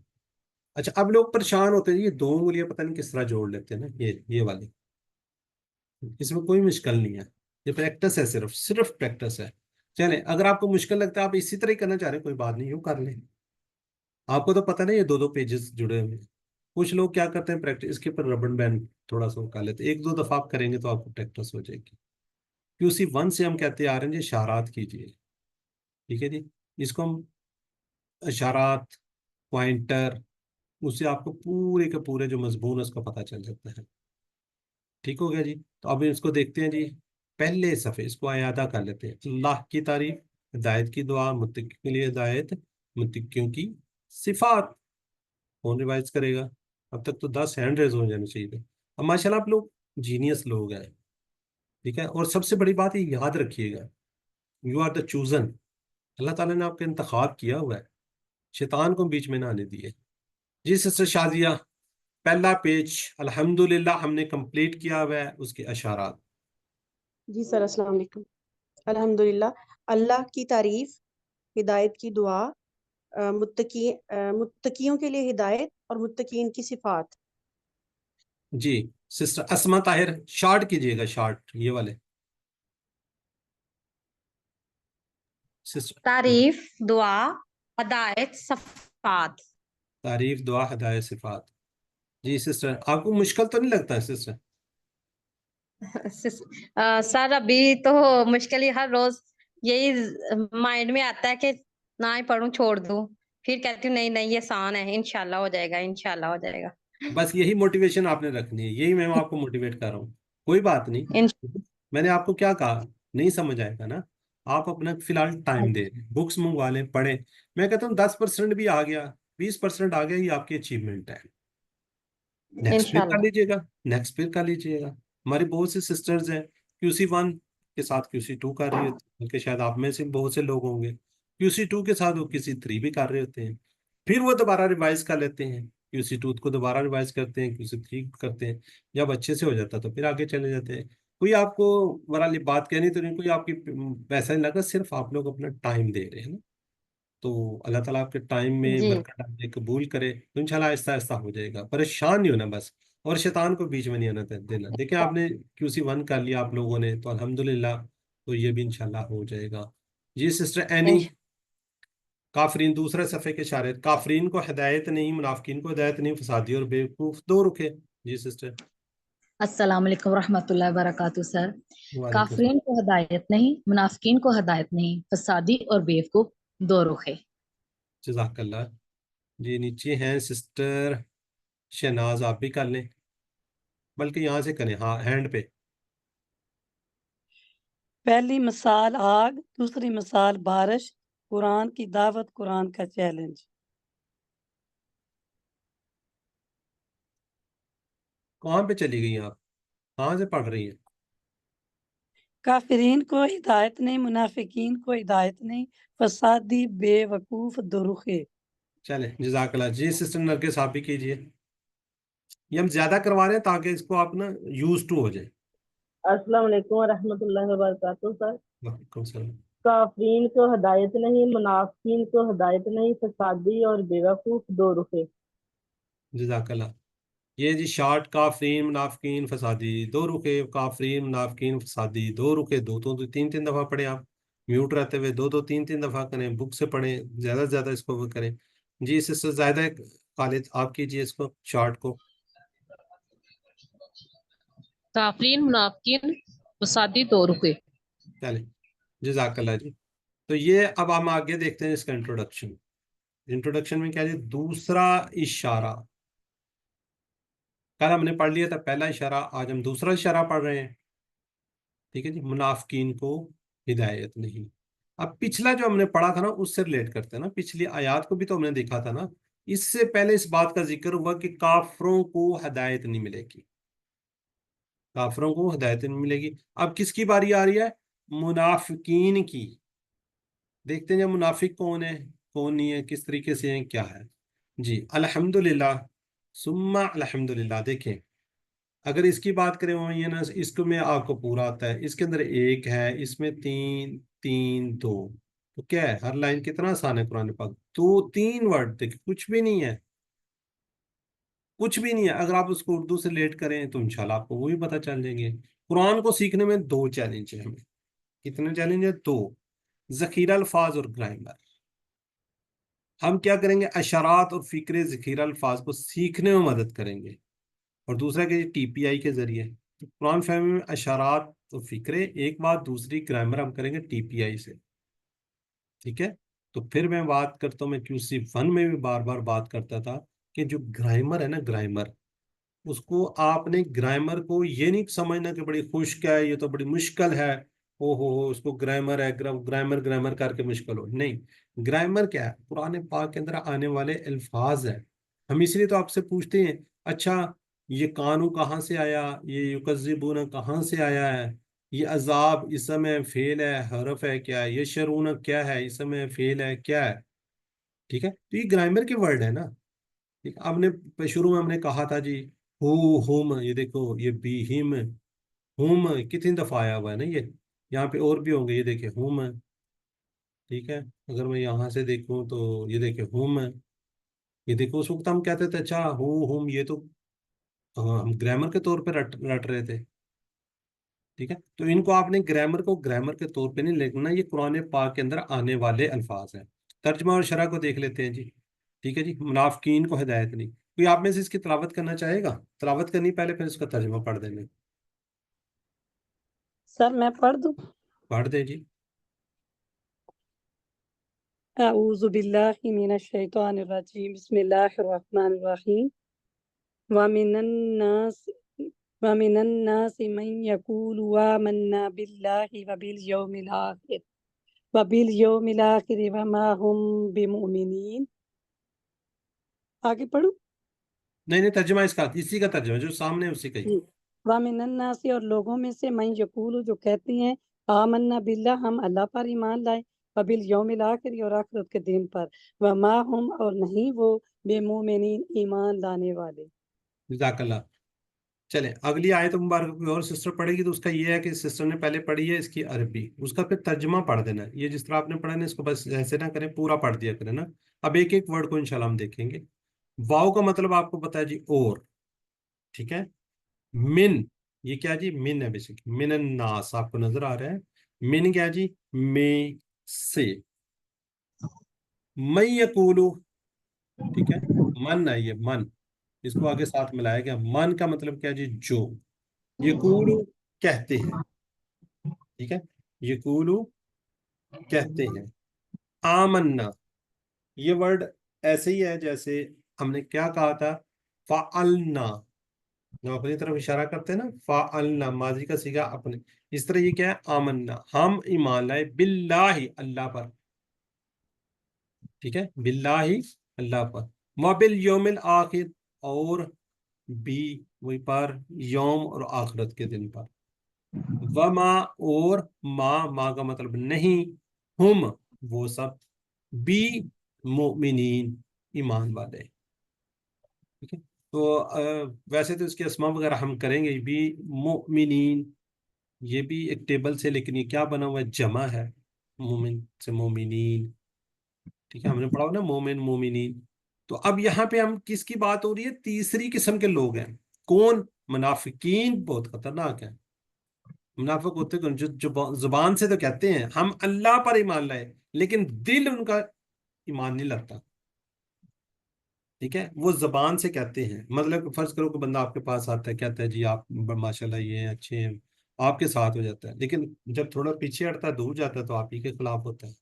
اچھا, اب لوگ پریشان ہوتے ہیں, یہ 2 انگلیاں پتہ نہیں کس طرح جوڑ لیتے ہیں نا, یہ والے, اس میں کوئی مشکل نہیں ہے, یہ پریکٹس ہے, صرف پریکٹس ہے. چلیں, اگر آپ کو مشکل لگتا ہے, آپ اسی طرح ہی کرنا چاہ رہے ہیں, کوئی بات نہیں, یوں کر لیں. آپ کو تو پتہ نہیں, یہ 2 پیجز جڑے ہوئے ہیں. کچھ لوگ کیا کرتے ہیں, پریکٹس اس کے اوپر ربڑ بینڈ تھوڑا سا کر لیتے ہیں, 1-2 دفعہ آپ کریں گے تو آپ کو پریکٹس ہو جائے گی. QC1 سے ہم کہتے آ رہے ہیں جی, اشارات کیجیے. ٹھیک ہے جی, اس کو ہم اشارات پوائنٹر، اس سے آپ کو پورے کے پورے جو مضمون اس کا پتہ چل جاتا ہے. ٹھیک ہو گیا جی. تو اب اس کو دیکھتے ہیں جی. پہلے صفحے اس کو اعادہ کر لیتے ہیں. اللہ کی تعریف، ہدایت کی دعا، متقی کے لیے ہدایت، متقیوں کی صفات. کون ریوائز کرے گا؟ اب تک تو 10 ہینڈ ریز ہو جانے چاہیے تھے. اب ماشاءاللہ آپ لوگ جینیس لوگ ہیں. ٹھیک ہے. اور سب سے بڑی بات یہ یاد رکھیے گا، یو آر دا چوزن. اللہ تعالیٰ نے آپ کا انتخاب کیا ہوا ہے، شیطان کو بیچ میں نہ آنے دیے. جی سسٹر شازیہ، پہلا پیج الحمدللہ ہم نے کمپلیٹ کیا ہوا ہے، اس کے اشارات. جی سر، السلام علیکم. الحمدللہ، اللہ کی تعریف، ہدایت کی دعا، متقیوں کے لیے ہدایت اور متقین کی صفات. جی سسٹر اسما طاہر، شارٹ کیجئے گا، شارٹ یہ والے. سسٹر تعریف، دعا، ہدایت، صفات. تعریف، دعا، ہدایت، صفات. جی سسٹر آپ کو مشکل تو نہیں لگتا ہے سسٹر؟ سر ابھی تو مشکل ہی ہر روز یہی مائنڈ میں آتا ہے کہ نہ ہی پڑھوں، چھوڑ دوں. پھر کہتی ہوں نہیں نہیں، یہ آسان ہے، انشاءاللہ ہو جائے گا، انشاءاللہ ہو جائے گا. بس یہی موٹیویشن آپ نے رکھنی ہے، یہی میں آپ کو موٹیویٹ کر رہا ہوں. کوئی بات نہیں، میں نے آپ کو کیا کہا، نہیں سمجھ آئے گا نا، آپ اپنا فی الحال ٹائم دیں، بکس منگوا لیں، پڑھیں. میں کہتا ہوں 10% بھی آ گیا، 20% آ گیا، یہ آپ کی اچیومنٹ ہے. نیکسٹ پھر کر انشاءاللہ. لیجیے گا، نیکسٹ پھر کر لیجیے گا. ہماری بہت سے سسٹرز ہیں QC1 کے ساتھ QC2 کر رہی ہوتی ہیں، بلکہ شاید آپ میں سے بہت سے لوگ ہوں گے QC2 کے ساتھ وہ QC3 بھی کر رہے ہوتے ہیں. پھر وہ دوبارہ ریوائز کر لیتے ہیں، QC2 کو دوبارہ ریوائز کرتے ہیں، QC3 کرتے ہیں. جب اچھے سے ہو جاتا تو پھر آگے چلے جاتے ہیں. کوئی آپ کو ورا بات کہنی تو نہیں، کوئی آپ کی پیسہ نہیں لگا، صرف آپ لوگ اپنا ٹائم دے رہے ہیں نا. تو اللہ تعالیٰ آپ کے ٹائم میں جی برکت ڈالے، قبول کرے، تو انشاءاللہ آہستہ آہستہ ہو جائے گا. پریشان نہیں ہونا بس، اور شیطان کو بیچ میں نہیں آنا دینا. دیکھیں آپ نے QC1 کر لیا آپ لوگوں نے، تو الحمدللہ تو یہ بھی انشاءاللہ ہو جائے گا. جی سسٹر اینی، کافرین، دوسرے صفحے کے اشارے. کافرین کو ہدایت نہیں، منافقین کو ہدایت نہیں، فسادی اور بیوقوف دو رکھے. جی سسٹر. السلام علیکم ورحمۃ اللہ وبرکاتہ. سر، وعلیکم السلام. کافرین کو ہدایت نہیں، منافقین کو ہدایت نہیں، فسادی اور بیوقوف دو رخے. جزاک اللہ. جی نیچے ہیں سسٹر شہناز، آپ بھی کر لیں، بلکہ یہاں سے کریں، ہاں ہینڈ پہ. پہلی مثال آگ، دوسری مثال بارش، قرآن کی دعوت، قرآن کا چیلنج. کہاں پہ چلی گئی آپ؟ کہاں سے پڑھ رہی ہیں؟ کافرین کو ہدایت نہیں، منافقین کو ہدایت نہیں، فسادی، بے وقوف، درخے. چلیں جزاک اللہ. جی سسٹر نرگس آپ بھی کیجئے. یہ ہم زیادہ کروا رہے ہیں تاکہ اس کو آپ نا یوز ٹو ہو جائے. السلام علیکم ورحمۃ اللہ وبرکاتہ. سر، وعلیکم السلام. کافرین کو ہدایت نہیں، منافقین کو ہدایت نہیں، فسادی اور بیوقوف دو رخے. جزاک اللہ. یہ جی شارٹ، کافرین، منافقین، فسادی دو رخے. کافرین، منافقین، فسادی دو رخے. دو تو 3 دفعہ پڑھیں آپ، میوٹ رہتے ہوئے 2 3 دفعہ کریں، بک سے پڑھیں، زیادہ سے زیادہ اس کو کریں. جی سسٹر زائدہ خالد آپ کیجیے اس کو، شارٹ کو. کافرین، منافقین، فسادی دو رخے. چلیں جزاک اللہ جی. تو یہ اب ہم آگے دیکھتے ہیں اس کا انٹروڈکشن. انٹروڈکشن میں کیا جی، دوسرا اشارہ. کل ہم نے پڑھ لیا تھا پہلا اشارہ، آج ہم دوسرا اشارہ پڑھ رہے ہیں. ٹھیک ہے جی. منافقین کو ہدایت نہیں. اب پچھلا جو ہم نے پڑھا تھا نا اس سے ریلیٹ کرتے ہیں نا، پچھلی آیات کو بھی تو ہم نے دیکھا تھا نا. اس سے پہلے اس بات کا ذکر ہوا کہ کافروں کو ہدایت نہیں ملے گی، کافروں کو ہدایت نہیں ملے گی. اب کس کی باری آ رہی ہے؟ منافقین کی. دیکھتے ہیں منافق کون ہے، کون نہیں ہے، کس طریقے سے ہیں، کیا ہے. جی الحمدللہ ثم الحمدللہ. دیکھیں اگر اس کی بات کریں وہ یہ نا، اس کو میں آپ کو پورا آتا ہے، اس کے اندر ایک ہے، اس میں 3 3 2، تو کیا ہے، ہر لائن کتنا آسان ہے قرآن پاک. 3 ورڈ دیکھیں، کچھ بھی نہیں ہے، کچھ بھی نہیں ہے. اگر آپ اس کو اردو سے لیٹ کریں تو انشاءاللہ آپ کو وہ بھی پتہ چل جائیں گے. قرآن کو سیکھنے میں 2 چیلنج ہیں ہمیں. کتنے چیلنج ہیں؟ 2. ذخیرہ الفاظ اور گرامر. ہم کیا کریں گے؟ اشارات اور فکرے ذخیرہ الفاظ کو سیکھنے میں مدد کریں گے. اور دوسرا کہ TPI کے ذریعے قرآن فہمی میں اشارات اور فکرے ایک بات، دوسری گرامر ہم کریں گے TPI سے. ٹھیک ہے. تو پھر میں بات کرتا ہوں، میں QC1 میں بھی بار بار بات کرتا تھا کہ جو گرامر ہے نا، گرامر، اس کو آپ نے گرامر کو یہ نہیں سمجھنا کہ بڑی خشک ہے، یہ تو بڑی مشکل ہے، او ہو اس کو گرامر ہے، گرامر کر کے مشکل ہو، نہیں۔ گرامر کیا ہے؟ قرآن پاک کے اندر آنے والے الفاظ ہیں۔ ہم اس لیے تو آپ سے پوچھتے ہیں اچھا یہ کانو کہاں سے آیا، یہ یکذبون کہاں سے آیا ہے، یہ عذاب اسم ہے، فعل ہے، حرف ہے، کیا ہے، یہ شرون کیا ہے، اسم ہے، فعل ہے، کیا ہے؟ ٹھیک ہے، تو یہ گرامر کے ورڈ ہے نا۔ ٹھیک، اب نے شروع میں ہم نے کہا تھا جی ہو، ہوم، یہ دیکھو یہ بی ہم، ہوم کتنی دفعہ آیا ہوا ہے نا، یہ یہاں پہ اور بھی ہوں گے، یہ دیکھیں ہوم، ٹھیک ہے، اگر میں یہاں سے دیکھوں تو یہ دیکھیں ہوم، یہ دیکھو اس وقت ہم کہتے تھے اچھا ہو ہوم، یہ تو ہم گرامر کے طور پہ رٹ رہے تھے۔ ٹھیک ہے، تو ان کو آپ نے گرامر کو گرامر کے طور پہ نہیں لکھنا، یہ قرآن پاک کے اندر آنے والے الفاظ ہیں۔ ترجمہ اور شرح کو دیکھ لیتے ہیں جی۔ ٹھیک ہے جی، منافقین کو ہدایت نہیں، کوئی آپ میں سے اس کی تلاوت کرنا چاہے گا؟ تلاوت کرنی پہلے، پھر اس کا ترجمہ پڑھ دیں گے۔ سر میں پڑھ دوں؟ پڑھ دیں جی۔ اعوذ باللہ من الشیطان الرجیم، بسم اللہ الرحمن الرحیم۔ وَمِنَ النَّاسِ مَن يَقُولُ آمَنَّا بِاللَّهِ وَبِالْيَوْمِ الْآخِرِ وَمَا هُمْ بِمُؤْمِنِينَ۔ آگے پڑھوں؟ نہیں ترجمہ اس کا، اسی کا ترجمہ جو سامنے ہے اسی کا ہی۔ وَمِنَ النَّاسِ، اور لوگوں میں سے، من یقول، جو کہتے ہیں، آمنا باللہ، ہم اللہ پر ایمان لائے، وبالیوم الآخر، اور آخرت کے دن پر، وما ہم، اور نہیں وہ، بمؤمنین، ایمان لانے والے۔ جزاک اللہ۔ چلیں اگلی آیت مبارک کوئی اور سسٹر پڑھے گی تو اس کا یہ ہے کہ سسٹر نے پہلے پڑھی ہے اس کی عربی، اس کا پھر ترجمہ پڑھ دینا ہے۔ یہ جس طرح آپ نے پڑھا نا، اس کو بس ایسے نہ کریں، پورا پڑھ دیا کریں نا۔ اب ایک ایک ورڈ کو انشاءاللہ ہم دیکھیں گے۔ واو کا مطلب آپ کو پتا ہے جی اور، ٹھیک ہے۔ من، یہ کیا جی؟ من ہے بیسک، من الناس آپ کو نظر آ رہا ہے، من کیا جی؟ میں سے۔ من یقولو، ٹھیک ہے، من ہے یہ، من، اس کو آگے ساتھ ملایا گیا، من کا مطلب کیا جی؟ جو، یقولو کہتے ہیں، ٹھیک ہے، یقولو کہتے ہیں، آمنا، یہ ورڈ ایسے ہی ہے جیسے ہم نے کیا کہا تھا، فعلنا، جب اپنی طرف اشارہ کرتے ہیں نا، فعلنا ماضی کا صیغہ اپنے، اس طرح یہ کیا ہے؟ آمنا، ہم ایمان لائے، باللہ، اللہ پر، ٹھیک ہے، باللہ، اللہ پر، وبالیوم الآخر، اور بھی وہی پر، یوم اور آخرت کے دن پر، وما، اور ما کا مطلب نہیں، ہم وہ سب، بی مؤمنین ایمان والے، ٹھیک ہے۔ تو ویسے تو اس کے اسماء وغیرہ ہم کریں گے، بھی مؤمنین، یہ بھی ایک ٹیبل سے، لیکن یہ کیا بنا ہوا ہے؟ جمع ہے، مومن سے مومنین، ٹھیک ہے، ہم نے پڑھا ہو نا مومن مومنین۔ تو اب یہاں پہ ہم کس کی بات ہو رہی ہے؟ تیسری قسم کے لوگ ہیں، کون؟ منافقین، بہت خطرناک ہیں۔ منافق ہوتے کون؟ جو زبان سے تو کہتے ہیں ہم اللہ پر ایمان لائے، لیکن دل ان کا ایمان نہیں لگتا، ٹھیک ہے، وہ زبان سے کہتے ہیں۔ مطلب فرض کرو کہ بندہ آپ کے پاس آتا ہے، کہتا ہے جی آپ ماشاءاللہ یہ ہیں، اچھے ہیں، آپ کے ساتھ ہو جاتا ہے، لیکن جب تھوڑا پیچھے ہٹتا ہے، دور جاتا ہے، تو آپ ہی کے خلاف ہوتا ہے۔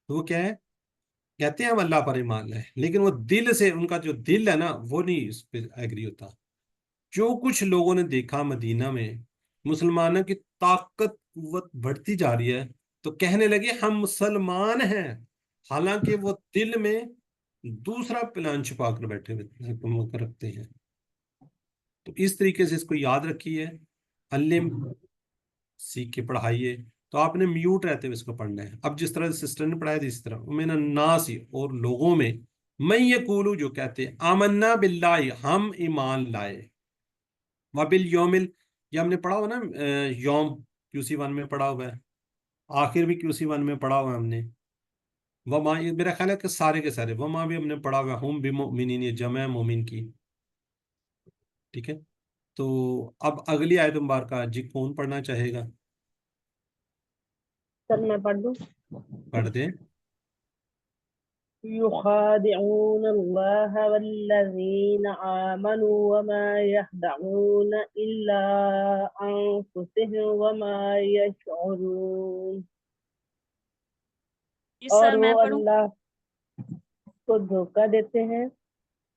تو وہ کیا ہے؟ کہتے ہیں ہم اللہ پر ایمان لائے، لیکن وہ دل سے، ان کا جو دل ہے نا، وہ نہیں اس پہ ایگری ہوتا۔ جو کچھ لوگوں نے دیکھا مدینہ میں مسلمانوں کی طاقت قوت بڑھتی جا رہی ہے، تو کہنے لگے ہم مسلمان ہیں، حالانکہ وہ دل میں دوسرا پلان چھپا کر بیٹھے ہوئے رکھتے ہیں۔ تو اس طریقے سے اس کو یاد رکھیے، علم، سیکھ کے پڑھائیے۔ تو آپ نے میوٹ رہتے ہوئے اس کو پڑھنا ہے۔ اب جس طرح سسٹر نے پڑھایا تھا اس طرح، من الناس، اور لوگوں میں، من یقولو، جو کہتے ہیں، آمنا باللہ، ہم ایمان لائے، وبالیوم، یہ ہم نے پڑھا ہوا نا، یوم QC1 میں پڑھا ہوا ہے، آخر بھی QC1 میں پڑھا ہوا ہے ہم نے، وما، یہ میرا خیال ہے کہ سارے کے سارے، وما بھی ہم نے پڑھا ہوا ہے، ہم بمؤمنین، یہ جمع ہے مومن کی، ٹھیک ہے۔ تو اب اگلی آیت مبارکہ جی کون پڑھنا چاہے گا؟ سر میں پڑھ دوں؟ پڑھ دیں۔ يخادعون الله والذين آمنوا وما يخدعون إلا أنفسهم وما يشعرون۔ और वो अल्लाह को धोखा देते हैं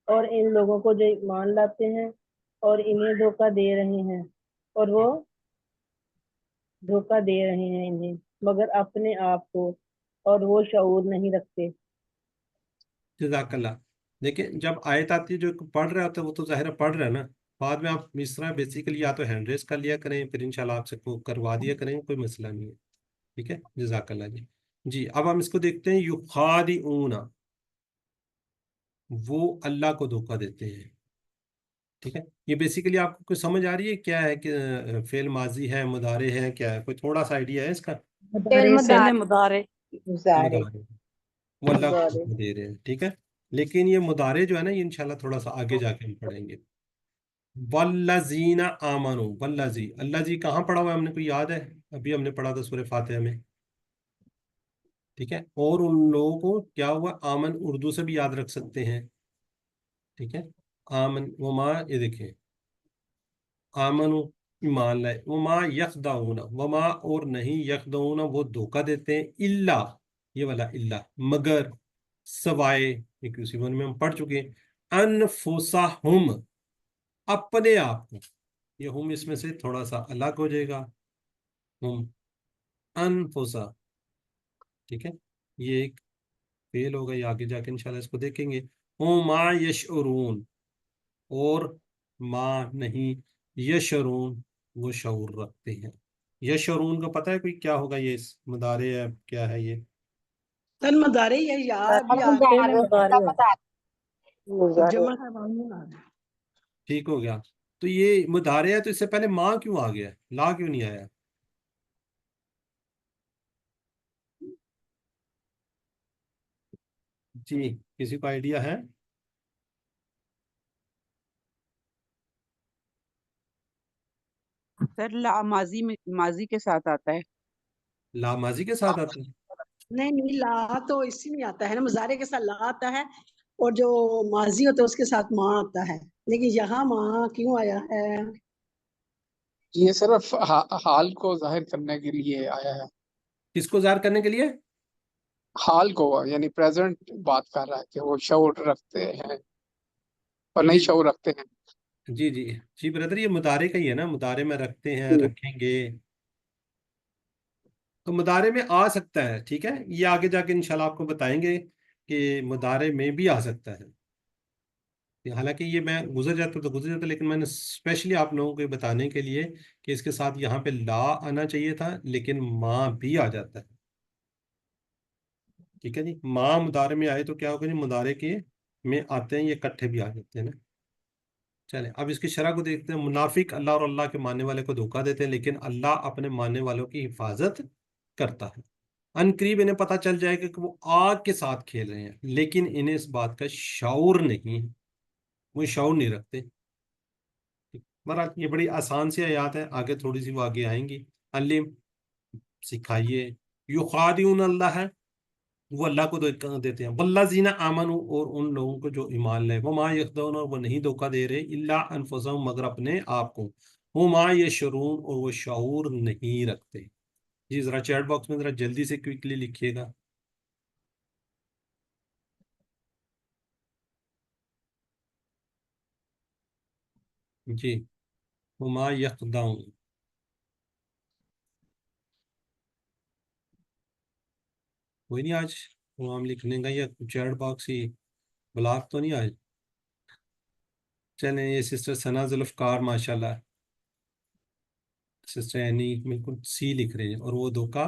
और इन लोगों को जो ईमान लाते हैं और इन्हें धोखा दे रहे हैं, और वो धोखा दे रहे हैं इन्हें मगर अपने आप को, और वो शऊर नहीं रखते। जज़ाकल्लाह। देखिए, जब आयत आती है जो पढ़ रहा होता है वो तो ज़ाहिर है पढ़ रहा है ना, बाद में आप इस तरह बेसिकली या तो हैंड रेस कर लिया करें, फिर इंशाल्लाह आपसे को करवा दिया करें, कोई मसला नहीं है। ठीक है, जज़ाकल्लाह जी। जी, अब हम इसको देखते हैं। युखादिऊना, वो अल्लाह को धोखा देते हैं। ठीक है, ये बेसिकली आपको कुछ समझ आ रही है क्या है कि फेल माजी है, मुदारे है, क्या है, कोई थोड़ा सा आइडिया है इसका? फेल फेल मुदारे मुदारे। मुजारे मुदारे, वो अल्लाह को मुजारे। धोखा दे रहे हैं। ठीक है, लेकिन ये मुदारे जो है ना, ये इंशाल्लाह थोड़ा सा आगे जाके हम पढ़ेंगे। वल्लजीना आमनु, वल्लजी, अल्लाह जी कहाँ पढ़ा हुआ है हमने, कोई याद है? अभी हमने पढ़ा था सूरह फातिहा में। ठीक है, और उन लोगों को क्या हुआ, आमन उर्दू से भी याद रख सकते हैं। ठीक है, आमन वमा, ये देखें, आमनु ईमान लाए, वमा यखदाऊना, वमा और नहीं, यखदाऊना वो धोखा देते हैं, इल्ला, ये वाला इल्ला मगर, सवाए, एक उसी वन में हम पढ़ चुके हैं, अनफुसाहुम, अपने आप को, ये हम इसमें से थोड़ा सा अलग हो जाएगा, हम अनफुसा। ठीक है, ये एक फेल होगा, ये आगे जाके इंशाल्लाह इसको देखेंगे। हुमा यशउरून, और माँ नहीं, यशरून, वो शऊर रखते हैं। यशरून का पता है कोई क्या होगा, ये इस मुदारे है, क्या है ये? तन मुदारे या भी आ गए। मुजारे मुदारे मुजारे जमा है मामून आ गए। ठीक हो गया। तो ये मुदारे है, तो इससे पहले माँ क्यों आ गया, ला क्यों नहीं आया? जी, किसी को आइडिया है? सर ला माजी में माजी के साथ आता है। ला माजी के साथ आता है? नहीं नहीं, ला तो इसी में आता है ना, मुजारे के साथ ला आता है, और जो माजी होता है उसके साथ माँ आता है, लेकिन यहाँ माँ क्यों आया है? ये सिर्फ हाल को जाहिर करने के लिए आया है। किसको ज़ाहिर करने के लिए? हाल को, यानी प्रेजेंट बात कर रहा है कि वो शऊर रखते हैं और नहीं जी शऊर रखते हैं। जी जी जी ब्रदर, ये मुदारे का ही है ना, मुदारे में रखते हैं, रखेंगे, तो मुदारे में आ सकता है। ठीक है, ये आगे जाके इंशाल्लाह आपको बताएंगे कि मुदारे में भी आ सकता है। हालांकि ये मैं गुजर जाता तो गुजर जाता, लेकिन मैंने स्पेशली आप लोगों को बताने के लिए कि इसके साथ यहाँ पे ला आना चाहिए था, लेकिन माँ भी आ जाता है। ठीक है जी, माँ मुदारे में आए तो क्या होगा जी, मुदारे के में आते हैं, ये इकट्ठे भी आ जाते हैं ना। चले, अब इसकी शरह को देखते हैं। मुनाफिक अल्लाह और अल्लाह के मानने वाले को धोखा देते हैं, लेकिन अल्लाह अपने मानने वालों की हिफाजत करता है। अनकरीब इन्हें पता चल जाएगा कि वो आग के साथ खेल रहे हैं, लेकिन इन्हें इस बात का शऊर नहीं है, वो शऊर नहीं रखते। बहरहाल ये बड़ी आसान सी आयत है, आगे थोड़ी सी वो आगे आएंगी। अल्लिम, सिखाइए। युखादिउन अल्लाह है, वो अल्लाह को धोखा देते हैं। वल्लजीना आमनु, और उन लोगों को जो ईमान लाए। वमा यखदऊन, और वो नहीं धोखा दे रहे, इल्ला अनफुसहुम, मगर अपने आप को। हुमा यशरून, और वो शऊर नहीं रखते। जी, जरा चैट बॉक्स में जरा जल्दी से क्विकली लिखिएगा। जी, हुमा यखदऊन, कोई नहीं आज हम लिखने का, या चैट बॉक्स ही ब्लॉक तो नहीं आज? चलें, ये सिस्टर सना जुल्फकार माशाल्लाह, सिस्टर एनी बिल्कुल सी लिख रहे हैं, और वो धोखा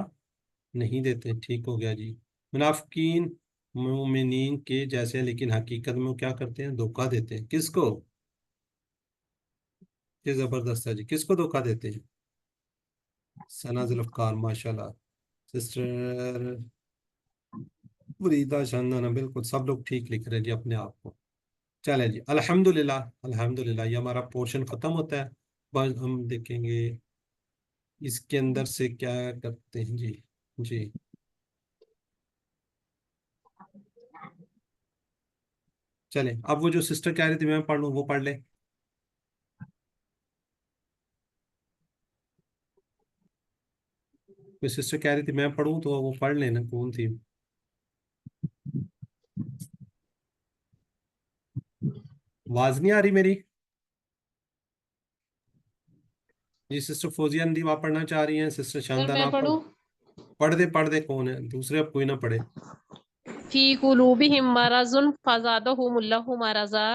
नहीं देते। ठीक हो गया जी। मुनाफिकीन मोमिनीन के जैसे, लेकिन हकीकत में वो क्या करते हैं, धोखा देते हैं। किसको? ये जबरदस्त है जी, किसको धोखा देते हैं? सना जुल्फकार माशाल्लाह, सिस्टर फरीदा शानदाना, बिल्कुल सब लोग ठीक लिख रहे हैं जी अपने आप को। चले जी, अल्हम्दुलिल्लाह, अल्हम्दुलिल्लाह, ये हमारा पोर्शन खत्म होता है। बस हम देखेंगे इसके अंदर से क्या करते हैं जी। जी, चले, अब वो जो सिस्टर कह रही थी मैं पढ़ लूँ, वो पढ़ ले। कोई सिस्टर कह रही थी मैं पढ़ूँ, तो वो पढ़ लेना, कौन थी? आवाज नहीं आ रही मेरी? जी सिस्टर फौजिया नदीम आप पढ़ना चाह रही हैं, सिस्टर सर शानदाना मैं आप पढ़ूं? पढ़ दे, कौन है दूसरे, अब कोई ना पढ़े। फी कुलूबिहिम मरज़ुन फज़ादहुमुल्लाहु मरज़ा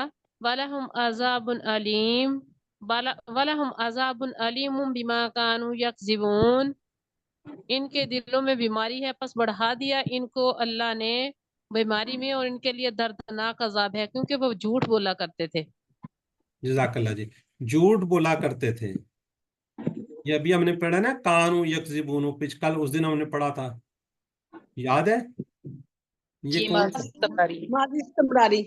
वलहुम अज़ाबुन अलीम वलहुम अज़ाबुन अलीमुम बिमा कानू यकज़िबून। इनके दिलों में बीमारी है बस बढ़ा दिया इनको अल्लाह ने बीमारी में, और इनके लिए दर्दनाक अजाब है क्योंकि वो झूठ बोला करते थे। जज़ाकल्लाह जी। झूठ बोला करते थे, ये अभी हमने पढ़ा ना, कानू यकज़िबून, कल उस दिन हमने पढ़ा था, याद है? ये जी कौन सा? माजी इस्तेमरारी।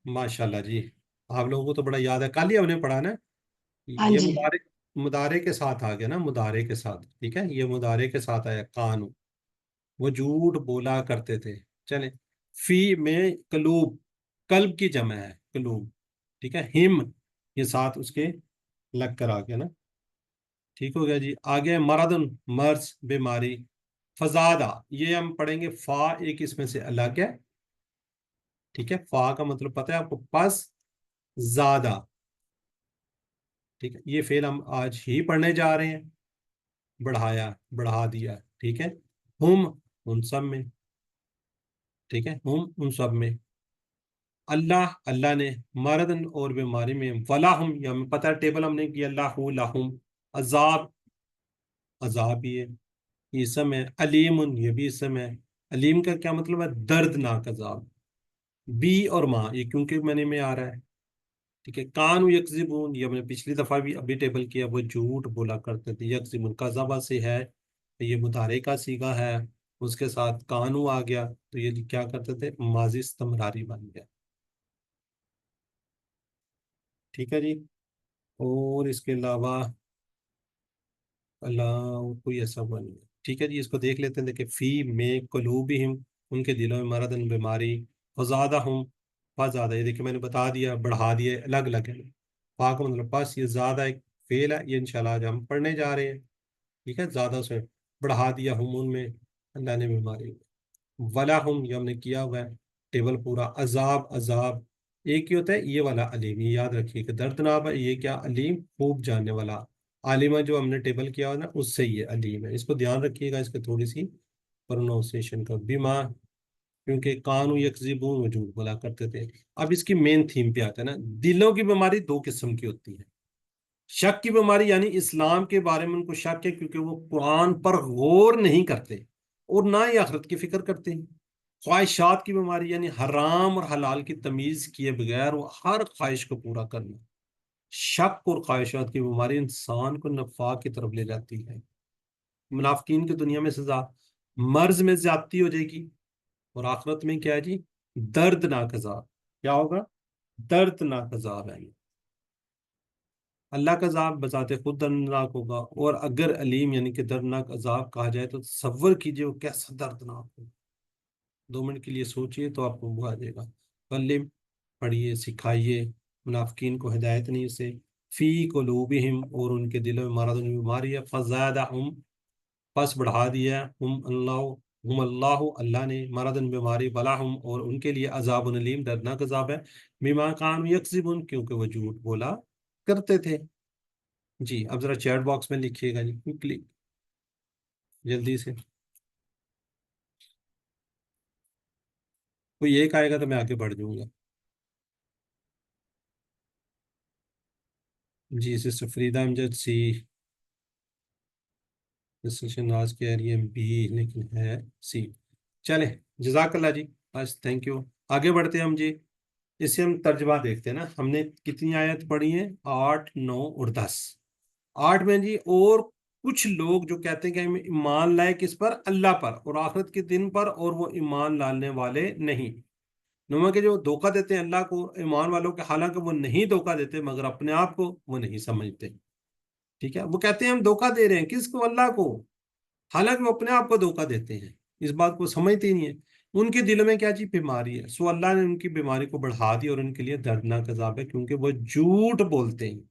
माशाल्लाह जी, आप लोगों को तो बड़ा याद है, कल ही हमने पढ़ा ना। हाँ ये जी। मुदारे के साथ आ गया ना, मुदारे के साथ, ठीक है, ये मुदारे के साथ आया कानू, वो झूठ बोला करते थे। चले, फी में कलूब, कल्ब की जमा है कलूब, ठीक है, हिम ये साथ उसके लग कर आ गया ना, ठीक हो गया जी। आगे मरदन, मर्ज बीमारी, फजादा ये हम पढ़ेंगे, फा एक इसमें से अलग है, ठीक है, फा का मतलब पता है आपको, पस ज्यादा, ठीक है, ये फेल हम आज ही पढ़ने जा रहे हैं, बढ़ाया बढ़ा दिया, ठीक है, हम उन सब में, ठीक है, हम उन सब में, अल्लाह अल्लाह ने, मरदन और बीमारी में, वला हम ये हमें पता है, टेबल हमने किया, लाहू लाहुम, अजाब अजाब ये इसम है, अलीम ये भी इसम है, अलीम का क्या मतलब है, दर्दनाक अजाब, बी और माँ ये क्योंकि मैंने में आ रहा है, ठीक है, कान यकजिबून ये हमने पिछली दफा भी अभी टेबल किया, वो झूठ बोला करते थे, यकजिबून कज़बा से है, ये मुदारे का सीगा है, उसके साथ कानू आ गया तो ये क्या करते थे, माजी इस्तिमरारी बन गया, ठीक है जी। और इसके अलावा अल्लाह कोई ऐसा हुआ नहीं है, ठीक है जी, इसको देख लेते हैं। देखिए, फी में कलूबिहिम उनके दिलों में मरदन बीमारी, फज़ादा हम ज़्यादा, ये देखिए मैंने बता दिया, बढ़ा दिए, अलग अलग है, पा का मतलब पास, ये ज़्यादा एक फेल है, ये इंशाल्लाह आज हम पढ़ने जा रहे हैं, ठीक है, ज़्यादा से बढ़ा दिया हम उनमें अल्लाह ने बीमारी, वला हम ये हमने किया हुआ है, टेबल पूरा, अजाब अजाब एक ही होता है, ये वाला अलीम, ये याद रखिए कि दर्दनाक है, ये क्या, अलीम खूब जानने वाला, आलिमा जो हमने टेबल किया हुआ ना उससे ये अलीम है, इसको ध्यान रखिएगा, इसके थोड़ी सी प्रोनाउंसिएशन का, बीमा क्योंकि कानू यकज़िबून वो झूठ बोला करते थे। अब इसकी मेन थीम पे आता है ना, दिलों की बीमारी दो किस्म की होती है, शक की बीमारी यानी इस्लाम के बारे में उनको शक है क्योंकि वो कुरान पर गौर नहीं करते और ना ही आखिरत की फिक्र करते हैं। ख्वाहिशात की बीमारी यानी हराम और हलाल की तमीज किए बगैर वो हर ख्वाहिश को पूरा करना। शक और ख्वाहिशात की बीमारी इंसान को नफा की तरफ ले जाती है। मुनाफिकीन की दुनिया में सजा मर्ज में ज्यादती हो जाएगी और आखिरत में क्या है जी, दर्दनाक अजाब। क्या होगा, दर्दनाक अजाब है। अल्लाह का अजाब बजाते खुद दर्दनाक होगा, और अगर अलीम यानी कि दर्दनाक अजाब कहा जाए तो तसव्वुर कीजिए वो कैसा दर्दनाक हो। 2 मिनट के लिए सोचिए तो आपको वो आ जाएगा। कल्लिम पढ़िए, सिखाइए, मुनाफिकीन को हिदायत नहीं से, फी कुलूबिहिम और उनके दिलों में मरद बीमारी है, फज़ादहुम पस बढ़ा दिया, हम अल्लाह अल्लाह ने, मरदन बीमारी, बलाहुम और उनके लिए अजाब अलीम दर्दनाक अजाब है, बिमा कानू यकज़िबून क्योंकि वो झूठ बोला करते थे। जी अब जरा चैट बॉक्स में लिखिएगा जी, क्विकली, जल्दी से, कोई एक आएगा तो मैं आगे बढ़ जाऊंगा। जी सिस्टर फरीदा अमजद सी, सिस्टर शहनाज कह रही है बी लेकिन है सी। चले, जजाकल्ला जी, बस थैंक यू। आगे बढ़ते हैं हम जी, इससे हम तर्जमा देखते हैं ना, हमने कितनी आयत पढ़ी है, 8 9 और 10। 8 में जी, और कुछ लोग जो कहते हैं कि हम ईमान लाए किस पर, अल्लाह पर और आखिरत के दिन पर, और वो ईमान लाने वाले नहीं, नुमा के जो धोखा देते हैं अल्लाह को ईमान वालों के, हालांकि वो नहीं धोखा देते मगर अपने आप को वो नहीं समझते, ठीक है, वो कहते हैं हम धोखा दे रहे हैं किसको, अल्लाह को, हालांकि वो अपने आप को धोखा देते हैं, इस बात को समझते ही नहीं है। उनके दिल में क्या चीज, बीमारी है, सो अल्लाह ने उनकी बीमारी को बढ़ा दी और उनके लिए दर्दनाक अजाब है क्योंकि वो झूठ बोलते हैं।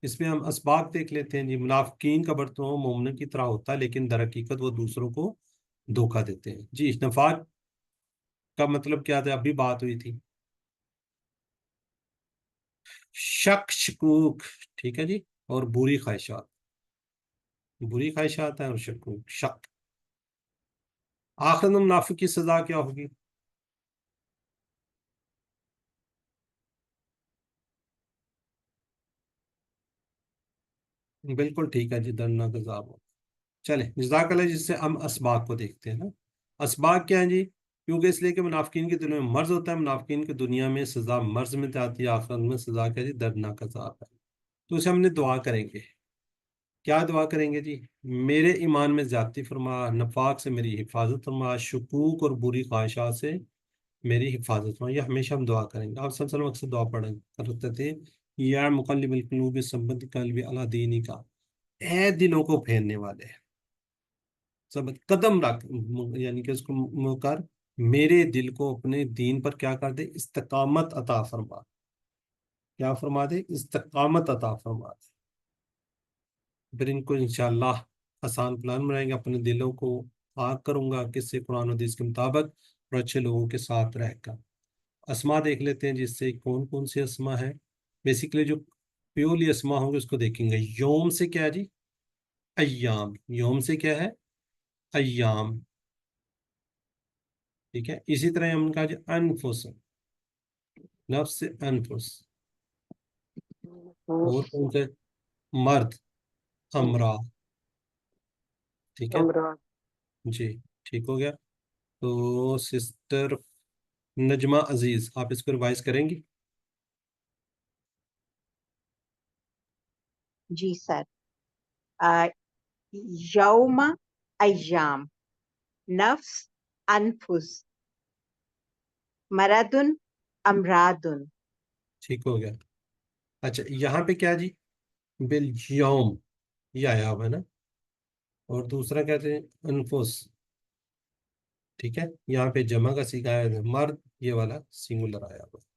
इसमें हम असबाब देख लेते हैं जी। मुनाफिकीन का बर्ताव मोमिन की तरह होता है लेकिन दर हकीकत वो दूसरों को धोखा देते हैं। जी नफाक का मतलब क्या था, अभी बात हुई थी। शक शकूक, ठीक है जी, और बुरी ख्वाहिशात है, और शकूक शक। आखिर में मुनाफिक की सजा क्या होगी? बिल्कुल ठीक है जी, दर्दनाक अजाब हो। चले जज़ाकल्लाह। जिससे हम असबाब को देखते हैं ना। असबाब क्या है जी? क्योंकि इसलिए कि मुनाफिकीन के दिनों में मर्ज होता है, मुनाफिकीन की दुनिया में सजा मर्ज में जाती है, आखिरत में सजा क्या जी? दर्दनाक अजाब है। तो उसे हमने दुआ करेंगे। क्या दुआ करेंगे जी? मेरे ईमान में ज्यादती फरमा, नफाक से मेरी हिफाजत फरमा, शकूक और बुरी ख्वाहिशात से मेरी हिफाजत फरमा। ये हमेशा हम दुआ करेंगे। आप सब अक्सर दुआ पढ़ें करते थे, या मुक़ल्लिबल क़ुलूब सब्बित क़ल्बी अला दीनिका, ए दिलों को फेरने वाले, सब कदम रख, यानी कि उसको मुकर, मेरे दिल को अपने दीन पर क्या कर दे? इस्तकामत अता फरमा। क्या फरमा दे? इस्तकामत अता फरमा दे। फिर इनको इंशाअल्लाह आसान प्लान बनाएंगे, अपने दिलों को पाक करूंगा किससे? कुरान हदीस के मुताबिक और अच्छे लोगों के साथ रहकर। अस्मा देख लेते हैं जिससे कौन कौन से अस्मा है। बेसिकली जो प्योरली अस्मा होंगे उसको देखेंगे। योम से क्या है जी? अय्याम। योम से क्या है? अय्याम, ठीक है। इसी तरह हमने कहा जी अनफुस, नफ्स से अनफुस। और कौन से? मर्द, अमरा, ठीक है अमरा। जी। ठीक हो गया। तो सिस्टर नजमा अजीज, आप इसको रिवाइज करेंगी? जी सर। यौम अय्याम, नफ्स अनफुस, मरदुन अमरादुन। ठीक हो गया। अच्छा, यहाँ पे क्या जी? बिल यौम, ये आया हुआ है ना। और दूसरा कहते हैं अनफुस, ठीक है। यहाँ पे जमा का सीखा है, मर्द ये वाला सिंगुलर आया हुआ है।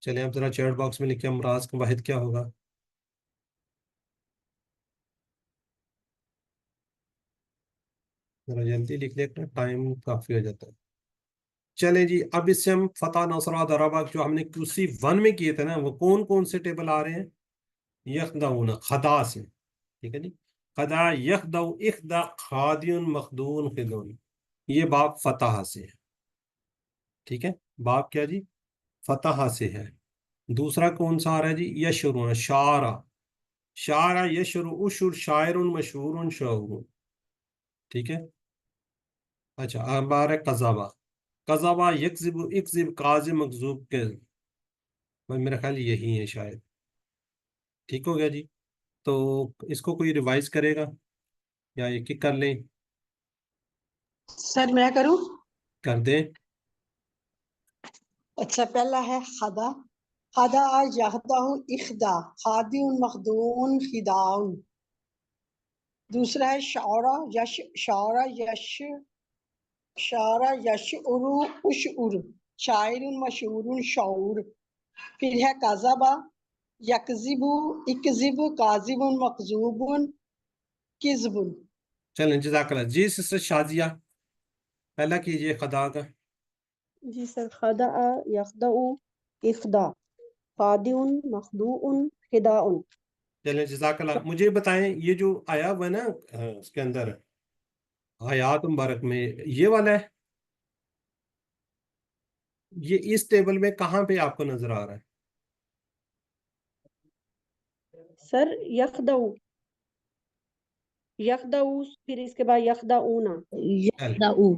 चलिए आप जरा चैट बॉक्स में लिखिए अमराज का वाहिद क्या होगा? जरा जल्दी लिख लेते हैं, टाइम काफी हो जाता है। चले जी, अब इससे हम फतह नसरा दराबा जो हमने QC 1 में किए थे ना, वो कौन कौन से टेबल आ रहे हैं? यखदाउन, खदा से, ठीक है जी। खदा यखदाउ इखदा खादियुन मखदून खिदुन, ये बाब फतह से है, ठीक है। बाब क्या जी? फतह से है। दूसरा कौन सा आ रहा है जी? यशरुन, शारा, शारा यशरु उशुर शायरुन मशहूरुन शहूरुन, ठीक है। अच्छा, अब आ रहा है कज़ाबा, कज़ाबा यकज़िबु इकज़िब काज़िब मकज़ूब के, मेरा ख्याल यही है शायद। ठीक हो गया जी। तो इसको कोई रिवाइज करेगा या एक एक कर लें? सर मैं करूं? कर दें। अच्छा, पहला है खदा, खदा यहदाहु इखदा खादिउन मखदून खिदाउन। दूसरा है शारा, यश शारा यश शारा यशउरु उशउर शायरुन मशहूरुन शऊर। फिर है काज़ाबा, यकज़िबु इकज़िब काज़िबुन मकज़ूबुन किज़बुन। चलें, जज़ाकल्लाह जी। सिस्टर शाजिया, पहला कीजिए खदा का। जी सर, खदा यखदउ इखदा खादिउन मखदूउन खिदाउन। चलें, जज़ाकल्लाह। मुझे बताएं, ये जो आया हुआ है ना उसके अंदर आयात मुबारक में, ये वाला है, ये इस टेबल में कहाँ पे आपको नजर आ रहा है? सर यखदउ, यखदउ, फिर इसके बाद यखदाऊना। चलें, यखदाऊ,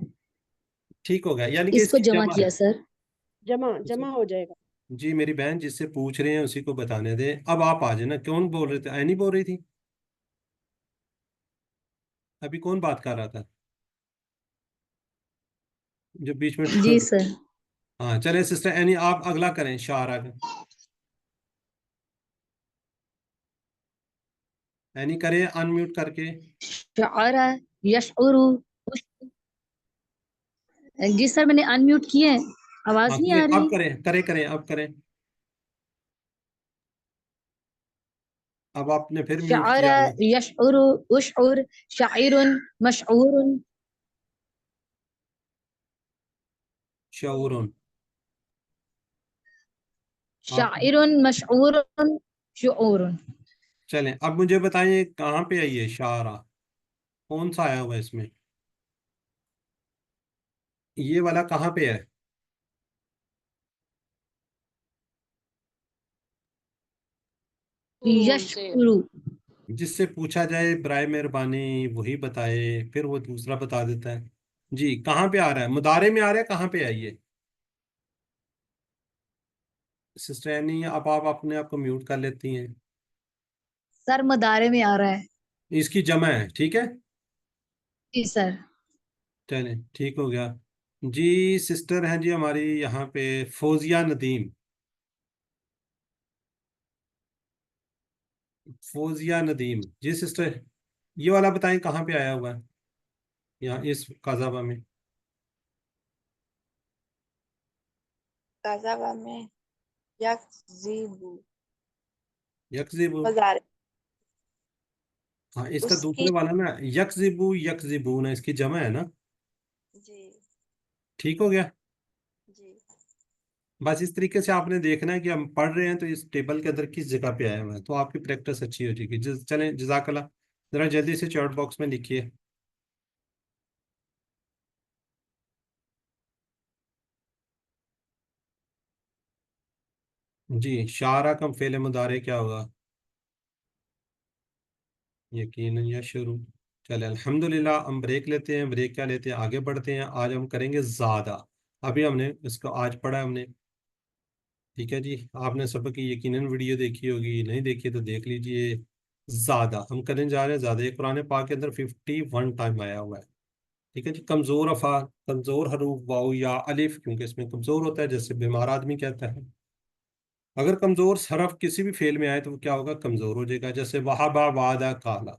ठीक हो गया, यानी कि इसको इसकी जमा जमा है। किया सर। जमा हो जाएगा। जी, मेरी बहन जिससे पूछ रहे हैं उसी को बताने दें। अब आप आ जाना। कौन बोल रहे थे? ऐनी बोल रही थी? अभी कौन बात कर रहा था जो बीच में जी सर। हाँ, चले सिस्टर एनी, आप अगला करें शारा का। एनी करें अनम्यूट करके। शारा यशउरु जी सर, मैंने अनम्यूट किए हैं, आवाज हाँ नहीं करें, आ अब रही। करें, अब करें। अब आपने फिर म्यूट शारा किया। यशउरु उशउर शाइरुन मशहूरुन। शऊरुन, शाइर मशहूर शुऊर। चलें, अब मुझे बताइए कहाँ पे आई है शारा, कौन सा आया हुआ है इसमें, ये वाला कहाँ पे है? यशकुरु। जिससे पूछा जाए बराए मेहरबानी वही बताए, फिर वो दूसरा बता देता है। जी कहाँ पे आ रहा है, मुदारे में आ रहा है, कहाँ पे है ये? सिस्टर एनी, आप अपने आप को म्यूट कर लेती हैं। सर मुदारे में आ रहा है। इसकी जमा है, ठीक है। जी सर। चलें ठीक हो गया। जी सिस्टर हैं जी हमारी यहाँ पे फौजिया नदीम, फौजिया नदीम जी सिस्टर, ये वाला बताएं कहाँ पे आया हुआ है यहाँ इस काजाबा में? काजाबा में यकजीबू यकजिबू, बाजार। हाँ इसका उसकी दूसरे वाला ना यकजिबू, यकजिबू ना, इसकी जमा है ना। जी ठीक हो गया। जी बस इस तरीके से आपने देखना है कि हम पढ़ रहे हैं तो इस टेबल के अंदर किस जगह पे आया हुआ है, तो आपकी प्रैक्टिस अच्छी हो जाएगी। चलें जज़ाकल्लाह, जरा जल्दी से चैट बॉक्स में लिखिए। जी शारा कम फेल मुदारे क्या होगा? यकीनन या शुरू। चले अल्हम्दुलिल्लाह, हम ब्रेक लेते हैं, ब्रेक क्या लेते हैं, आगे बढ़ते हैं। आज हम करेंगे ज़्यादा, अभी हमने इसको आज पढ़ा है हमने, ठीक है जी। आपने सबक की यकीनन वीडियो देखी होगी, नहीं देखी तो देख लीजिए। ज़्यादा हम करने जा रहे हैं, ज़्यादा ये कुरान पाक के अंदर 51 टाइम आया हुआ है, ठीक है जी। कमज़ोर अफ़ाल, कमज़ोर हरूफ वाउ या अलिफ, क्योंकि इसमें कमज़ोर होता है, जैसे बीमार आदमी कहता है। अगर कमज़ोर हरफ किसी भी फेल में आए तो वो क्या होगा, कमज़ोर हो जाएगा। जैसे वहाबा वादा काला,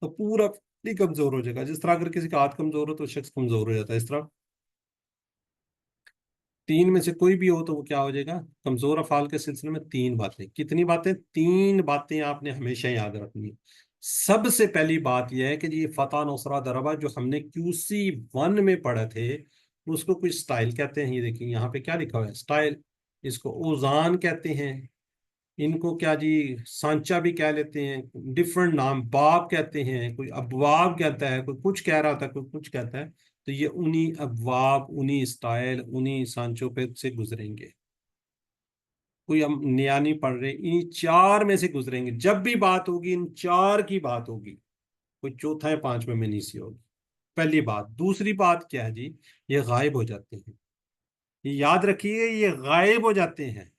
तो पूरा ही कमज़ोर हो जाएगा। जिस तरह अगर किसी का हाथ कमज़ोर हो तो शख्स कमज़ोर हो जाता है, इस तरह तीन में से कोई भी हो तो वो क्या हो जाएगा, कमज़ोर अफ़ाल के सिलसिले में तीन बातें। कितनी बातें? तीन बातें आपने हमेशा याद रखनी है। सबसे पहली बात यह है कि ये फतह नुसरा दरबा जो हमने QC1 में पढ़े थे, उसको कोई स्टाइल कहते हैं। ये देखिए यहाँ पे क्या लिखा हुआ है, स्टाइल। इसको ओजान कहते हैं, इनको क्या जी सांचा भी कह लेते हैं, डिफरेंट नाम, बाब कहते हैं, कोई अबवाब कहता है, कोई कुछ कह रहा था, कोई कुछ कहता है। तो ये उन्हीं अबवाब, उन्हीं स्टाइल, उन्हीं सांचों पे से गुजरेंगे। कोई हम नया नहीं पढ़ रहे, इन चार में से गुजरेंगे। जब भी बात होगी इन चार की बात होगी, कोई चौथा या पांचवें में नहीं सी होगी। पहली बात। दूसरी बात क्या है जी, ये गायब हो जाते हैं। ये याद रखिए, ये गायब हो जाते हैं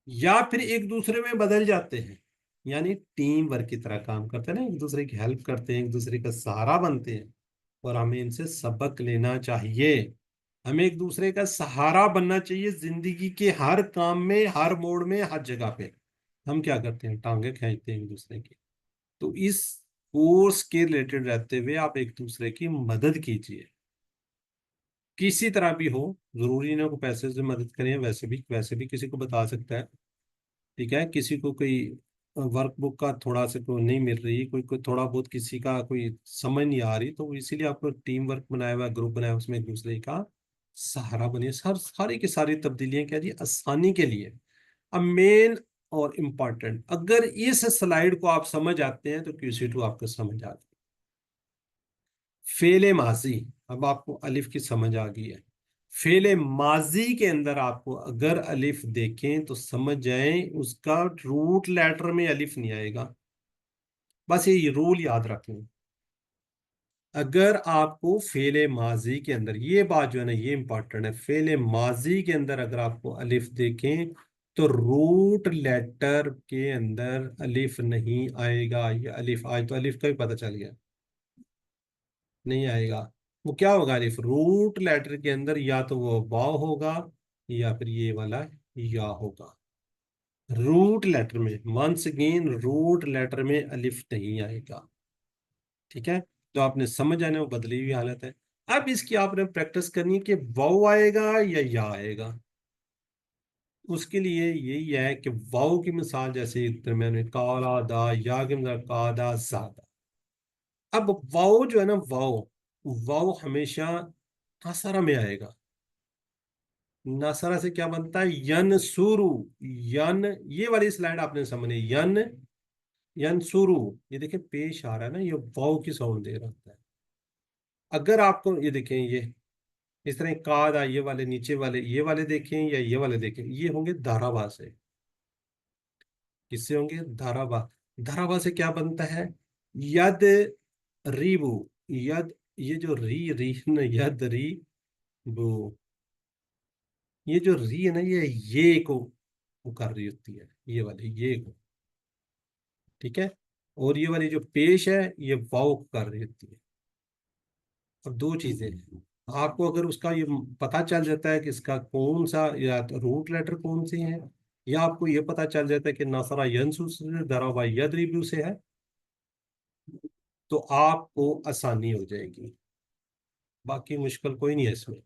या फिर एक दूसरे में बदल जाते हैं, यानी टीम वर्क की तरह काम करते हैं ना, एक दूसरे की हेल्प करते हैं, एक दूसरे का सहारा बनते हैं। और हमें इनसे सबक लेना चाहिए, हमें एक दूसरे का सहारा बनना चाहिए जिंदगी के हर काम में, हर मोड़ में, हर जगह पे। हम क्या करते हैं, टांगे खींचते हैं एक दूसरे की। तो इस कोर्स के रिलेटेड रहते हुए आप एक दूसरे की मदद कीजिए, किसी तरह भी हो। जरूरी नहीं को पैसे से मदद करें, वैसे भी किसी को बता सकता है, ठीक है। किसी को कोई वर्कबुक का थोड़ा सा कोई नहीं मिल रही, कोई कोई थोड़ा बहुत किसी का कोई समझ नहीं आ रही, तो इसीलिए आपको टीम वर्क बनाया हुआ, ग्रुप बनाया हुआ, उसमें एक दूसरे का सहारा बनिए। सारी की सारी तब्दीलियां क्या जी, आसानी के लिए। अब मेन और इम्पॉर्टेंट, अगर इस स्लाइड को आप समझ आते हैं तो QC2 आपको समझ आ गई। फेले माजी, अब आपको अलिफ की समझ आ गई है। फेले माजी के अंदर आपको अगर अलिफ देखें तो समझ जाएं उसका रूट लेटर में अलिफ नहीं आएगा। बस ये रूल याद रखें। अगर आपको फेले माजी के अंदर, ये बात जो है ना ये इंपॉर्टेंट है, फेले माजी के अंदर अगर आपको अलिफ देखें तो रूट लेटर के अंदर अलिफ नहीं आएगा। ये अलिफ, आज तो अलिफ का भी पता चल गया, नहीं आएगा। वो क्या होगा, अलिफ रूट लेटर के अंदर या तो वो वाव होगा या फिर ये वाला या होगा। रूट लेटर में, वंस अगेन रूट लेटर में अलिफ नहीं आएगा, ठीक है। तो आपने समझ आने, वो बदली हुई हालत है। अब इसकी आपने प्रैक्टिस करनी है कि वाव आएगा या आएगा। उसके लिए यही है कि वाव की मिसाल जैसे मैंने काला दा, या के अंदर कादा ज्यादा। अब वाव जो है ना, वाव वाव हमेशा कासरा में आएगा, नसरा से क्या बनता है? यनसुरु। यन, ये वाली स्लाइड आपने समझनी, यन यनसुरु। ये देखिए पेश आ रहा है ना, ये वाव की साउंड दे रहा है। अगर आपको ये देखें, ये इस तरह कादा, ये वाले नीचे वाले, ये वाले देखें या ये वाले देखें, ये होंगे धाराभा से। किससे होंगे? धाराभा। धाराभा से क्या बनता है? यद रीबू। यद, ये जो री री न, यद री बू, ये जो री है ना, ये को वो कर रही होती है, ये वाली ये को, ठीक है। और ये वाली जो पेश है, ये वाव को कर रही होती है। अब दो चीजें हैं। आपको अगर उसका ये पता चल जाता है कि इसका कौन सा या रूट लेटर कौन सी है, या आपको ये पता चल जाता है कि नसरा यंसु से दराबा यदरिबु से है, तो आपको आसानी हो जाएगी। बाकी मुश्किल कोई नहीं है इसमें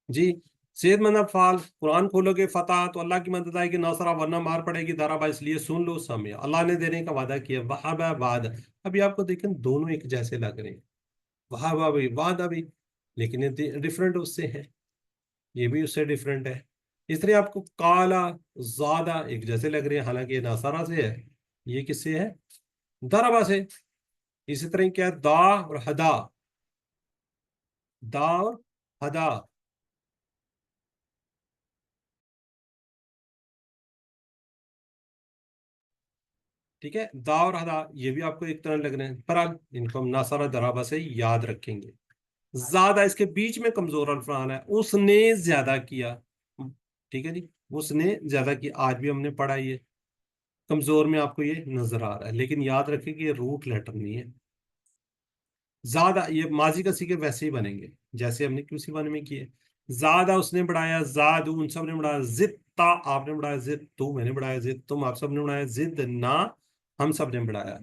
जी। सेहतमंद अफाल, कुरान खोलोगे फतह तो अल्लाह की मदद आएगी, नसरा वरना मार पड़ेगी दराबा। इसलिए सुन लो, समय अल्लाह ने देने का वादा किया। वहाबा बाद, अभी आपको देखें दोनों एक जैसे लग रहे हैं, वहाबा भी वादा भी, लेकिन ये डिफरेंट उससे है, ये भी उससे डिफरेंट है। इस तरह आपको काला ज्यादा एक जैसे लग रहे हैं, हालांकि ये नासारा से है, ये किससे है? दरबा से। इसी तरह क्या है? दा और हदा, दा और हदा। ठीक है, दा और हदा ये भी आपको एक तरह लग रहे हैं, पर इनको हम नासारा दराबा से याद रखेंगे। ज्यादा इसके बीच में कमजोर अल्फान है, उसने ज्यादा किया, ठीक है जी, उसने ज्यादा किया, आज भी हमने पढ़ा ये कमजोर में आपको ये नजर आ रहा है, लेकिन याद रखें कि ये रूट लेटर नहीं है। ज्यादा ये माजी का सीखे वैसे ही बनेंगे जैसे हमने क्यूसी वन में किए। ज्यादा उसने बढ़ाया, जादू उन सब ने बढ़ाया, जिद्दा आपने बढ़ाया, जिद तू मैंने बढ़ाया, जिद तुम आप सब ने बढ़ाया, जिद ना हम सब ने बढ़ाया।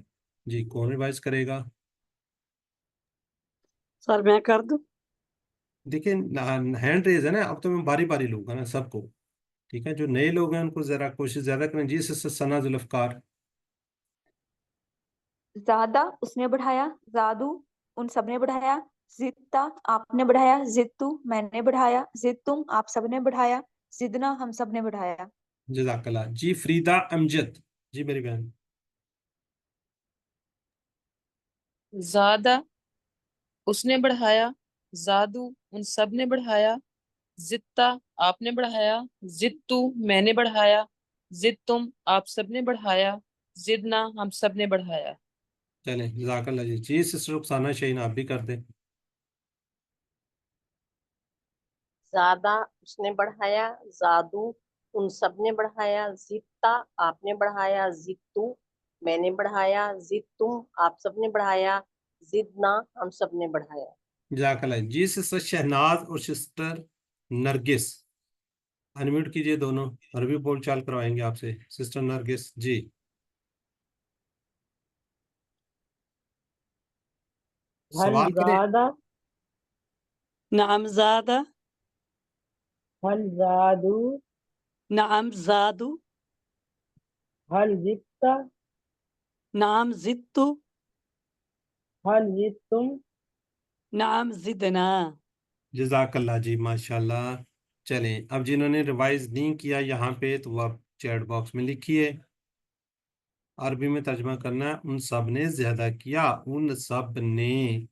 जी कौन रिवाइज करेगा? सर मैं कर दूं? देखिए हैंड रेज है ना, अब तो मैं बारी बारी लूंगा ना सबको, ठीक है। जो नए लोग हैं उनको जरा कोशिश ज्यादा करें जी। सना जुल्फकार। ज्यादा उसने बढ़ाया, जादू उन सब ने बढ़ाया, जिद्दा आपने बढ़ाया, जिद्दू मैंने बढ़ाया, जिद्दुम आप सब ने बढ़ाया, जिदना हम सब ने बढ़ाया। जजाकल्ला जी। फरीदा अमजद जी मेरी बहन। ज्यादा उसने बढ़ाया, जादू उन सब ने बढ़ाया, जित्ता आपने बढ़ाया, जित्तू मैंने बढ़ाया, जिद तुम आप सब ने बढ़ाया, जिदना हम सब ने बढ़ाया। चलें जजाकल्ला जी। जी सिस्टर रुखसाना शहीन आप भी कर दें। ज्यादा उसने बढ़ाया, जादू उन सब ने बढ़ाया, जित्ता आपने बढ़ाया, जित्तू मैंने बढ़ाया, जित्तुम आप सब ने बढ़ाया, जिदना हम सब ने बढ़ाया। जजाकल्ला जी। सिस्टर शहनाज और सिस्टर नरगिस अनम्यूट कीजिए दोनों, अरबी बोल चाल करवाएंगे आपसे। सिस्टर नरगिस जी। हल सवाल करें। ज्यादा, नाम ज़ादा, हल जादू, नाम ज़ादू, हल जित्ता, नाम जित्तू, हल जित्तुम। नाम जिदना। जजाकल्ला जी माशाल्लाह। चलें अब जिन्होंने रिवाइज नहीं किया यहाँ पे, तो वो आप चैट बॉक्स में लिखिए, अरबी में तर्जमा करना है। उन सब ने ज्यादा किया, उन सब ने।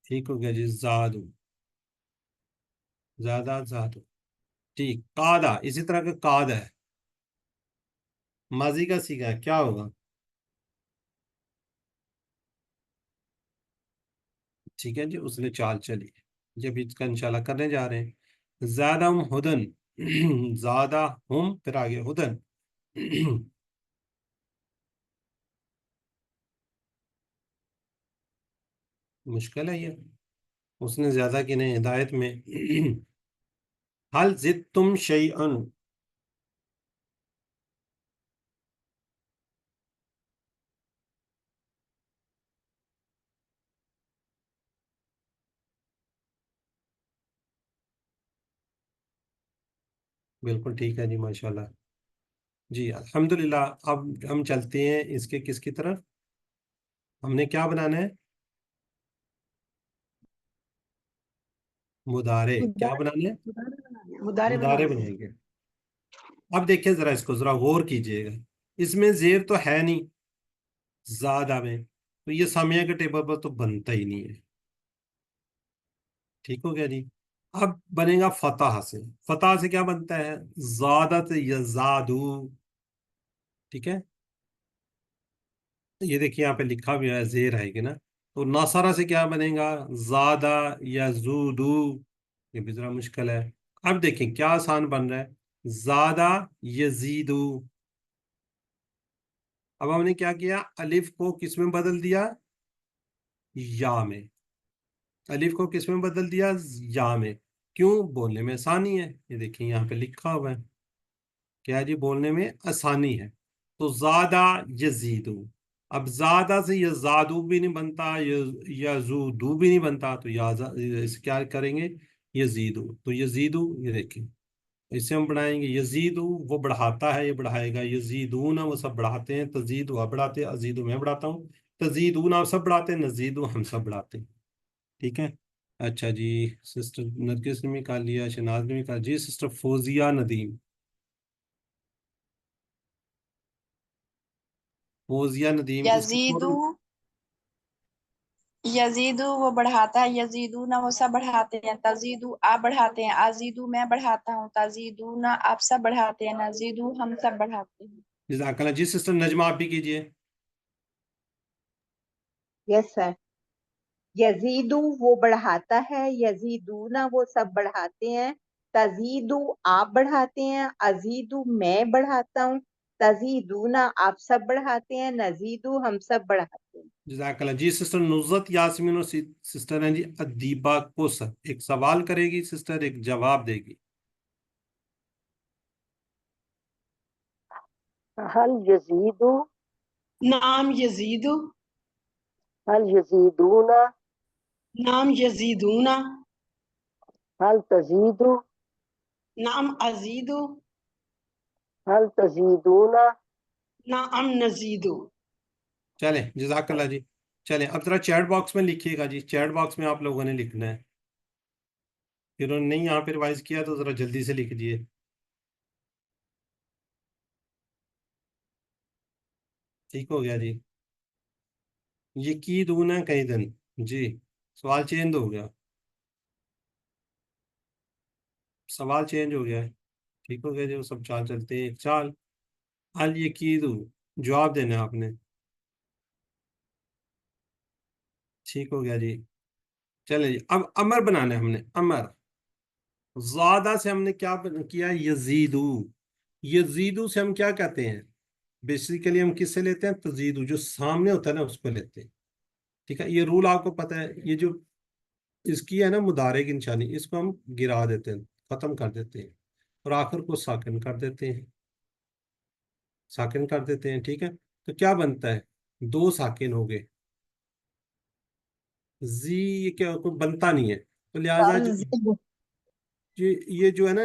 ठीक हो गया जी। जादू, ज्यादा जादू, ठीक। कादा इसी तरह का काद है, माजी का सीखा है, क्या होगा? ठीक है जी, उसने चाल चली, जब इसका इंशाल्लाह करने जा रहे हैं। ज्यादा हम हुदन, ज्यादा हम फिर आगे हुदन। मुश्किल है ये, उसने ज्यादा की नहीं हिदायत में। हल जिद तुम शैअन, बिल्कुल ठीक है जी माशाल्लाह। जी अल्हम्दुलिल्लाह। अब हम चलते हैं इसके किसकी तरफ, ہم نے کیا بنانا ہے؟ مدارے. کیا بنانا ہے؟ مدارے مدارے بنانے بنائیں گے. اب دیکھیں ذرا اس کو ذرا غور کیجئے گا. اس میں زیر تو ہے نہیں زیادہ میں، تو یہ سامیہ کے ٹیبل پر تو بنتا ہی نہیں ہے. ٹھیک ہو گیا جی. اب بنے گا فتح سے. فتح سے کیا بنتا ہے؟ زادت یزادو. ٹھیک ہے، یہ دیکھیے یہاں پہ لکھا بھی ہے، زیر ہے کہ نا. تو ناصرہ سے کیا بنے گا؟ زادہ یزودو. یہ بھی ذرا مشکل ہے. اب دیکھیں کیا آسان بن رہا ہے. زادہ یزیدو. اب ہم نے کیا کیا؟ الف کو کس میں بدل دیا؟ یا میں. الف کو کس میں بدل دیا؟ یا میں. کیوں؟ بولنے میں آسانی ہے. یہ دیکھیں یہاں پہ لکھا ہوا ہے کیا جی؟ بولنے میں آسانی ہے. تو زادہ یزیدو. اب زادہ سے یزادو بھی نہیں بنتا، یزودو بھی نہیں بنتا، تو کیا کریں گے؟ یزیدو. تو یزیدو، یہ دیکھیں اسے ہم بڑھائیں گے. یزیدو وہ بڑھاتا ہے، یہ بڑھائے گا. یزیدون وہ سب بڑھاتے ہیں. تزید وہ بڑھاتے ہیں. ازیدو میں بڑھاتا ہوں. تزیدون آپ سب بڑھاتے ہیں. نزیدو ہم سب بڑھاتے ہیں. ٹھیک ہے. اچھا جی، سسٹر نرگس نے بھی کہا لیا، شناز نے بھی کہا. جی سسٹر فوزیہ ندیم. فوزیہ ندیم اس کو یزیدو، یزیدو وہ بڑھاتا ہے. یزیدونا وہ سب بڑھاتے ہیں. تزیدو آپ بڑھاتے ہیں. ازیدو میں بڑھاتا ہوں. تزیدونا آپ سب بڑھاتے ہیں. نزیدو ہم سب بڑھاتے ہیں. جزاک اللہ. جی سسٹر نجمہ آپ بھی کیجئے. یس سر. یزیدو وہ بڑھاتا ہے. یزیدونا وہ سب بڑھاتے ہیں. تزیدو آپ بڑھاتے ہیں. ازیدو میں بڑھاتا ہوں. تزیدونا آپ سب بڑھاتے ہیں. نزیدو ہم سب بڑھاتے ہیں. جزاک اللہ. جی سسٹر نزت یاسمین اور سسٹر ہیں جی ادیبہ کوثر. ایک سوال کرے گی سسٹر، ایک جواب دے گی. هل يزيد؟ نعم يزيد. هل يزيدون؟ نعم يزيدون. هل تزيد؟ نعم أزيد. هل تزيدون؟ نعم نزيد. چلیں جزاک اللہ جی. چلیں اب ذرا چیٹ باکس میں لکھیے گا جی. چیٹ باکس میں آپ لوگوں نے لکھنا ہے. پھر نہیں یہاں پہ ریوائز کیا تو ذرا جلدی سے لکھ دیے. ٹھیک ہو گیا جی. یہ کی دون ہے کئی دن. جی سوال چینج ہو گیا. سوال چینج ہو گیا ہے. ٹھیک ہو گیا جی. وہ سب چال چلتے ہیں. ایک چال ال یہ کی دو جواب دینا ہے آپ نے. ٹھیک ہو گیا جی. چلیں جی اب امر بنانا ہے ہم نے. امر زیادہ سے ہم نے کیا کیا؟ یزیدو. یزیدو سے ہم کیا کہتے ہیں؟ بیسیکلی ہم کس سے لیتے ہیں؟ تزیدو. جو سامنے ہوتا ہے نا اس کو لیتے ہیں. ٹھیک ہے. یہ رول آپ کو پتہ ہے. یہ جو اس کی ہے نا مدارے کی نشانی، اس کو ہم گرا دیتے ہیں، ختم کر دیتے ہیں، اور آخر کو ساکن کر دیتے ہیں. ساکن کر دیتے ہیں. ٹھیک ہے. تو کیا بنتا ہے؟ دو ساکن ہو گئے. زی یہ کیا کوئی بنتا نہیں ہے. تو لہٰذا یہ جو ہے نا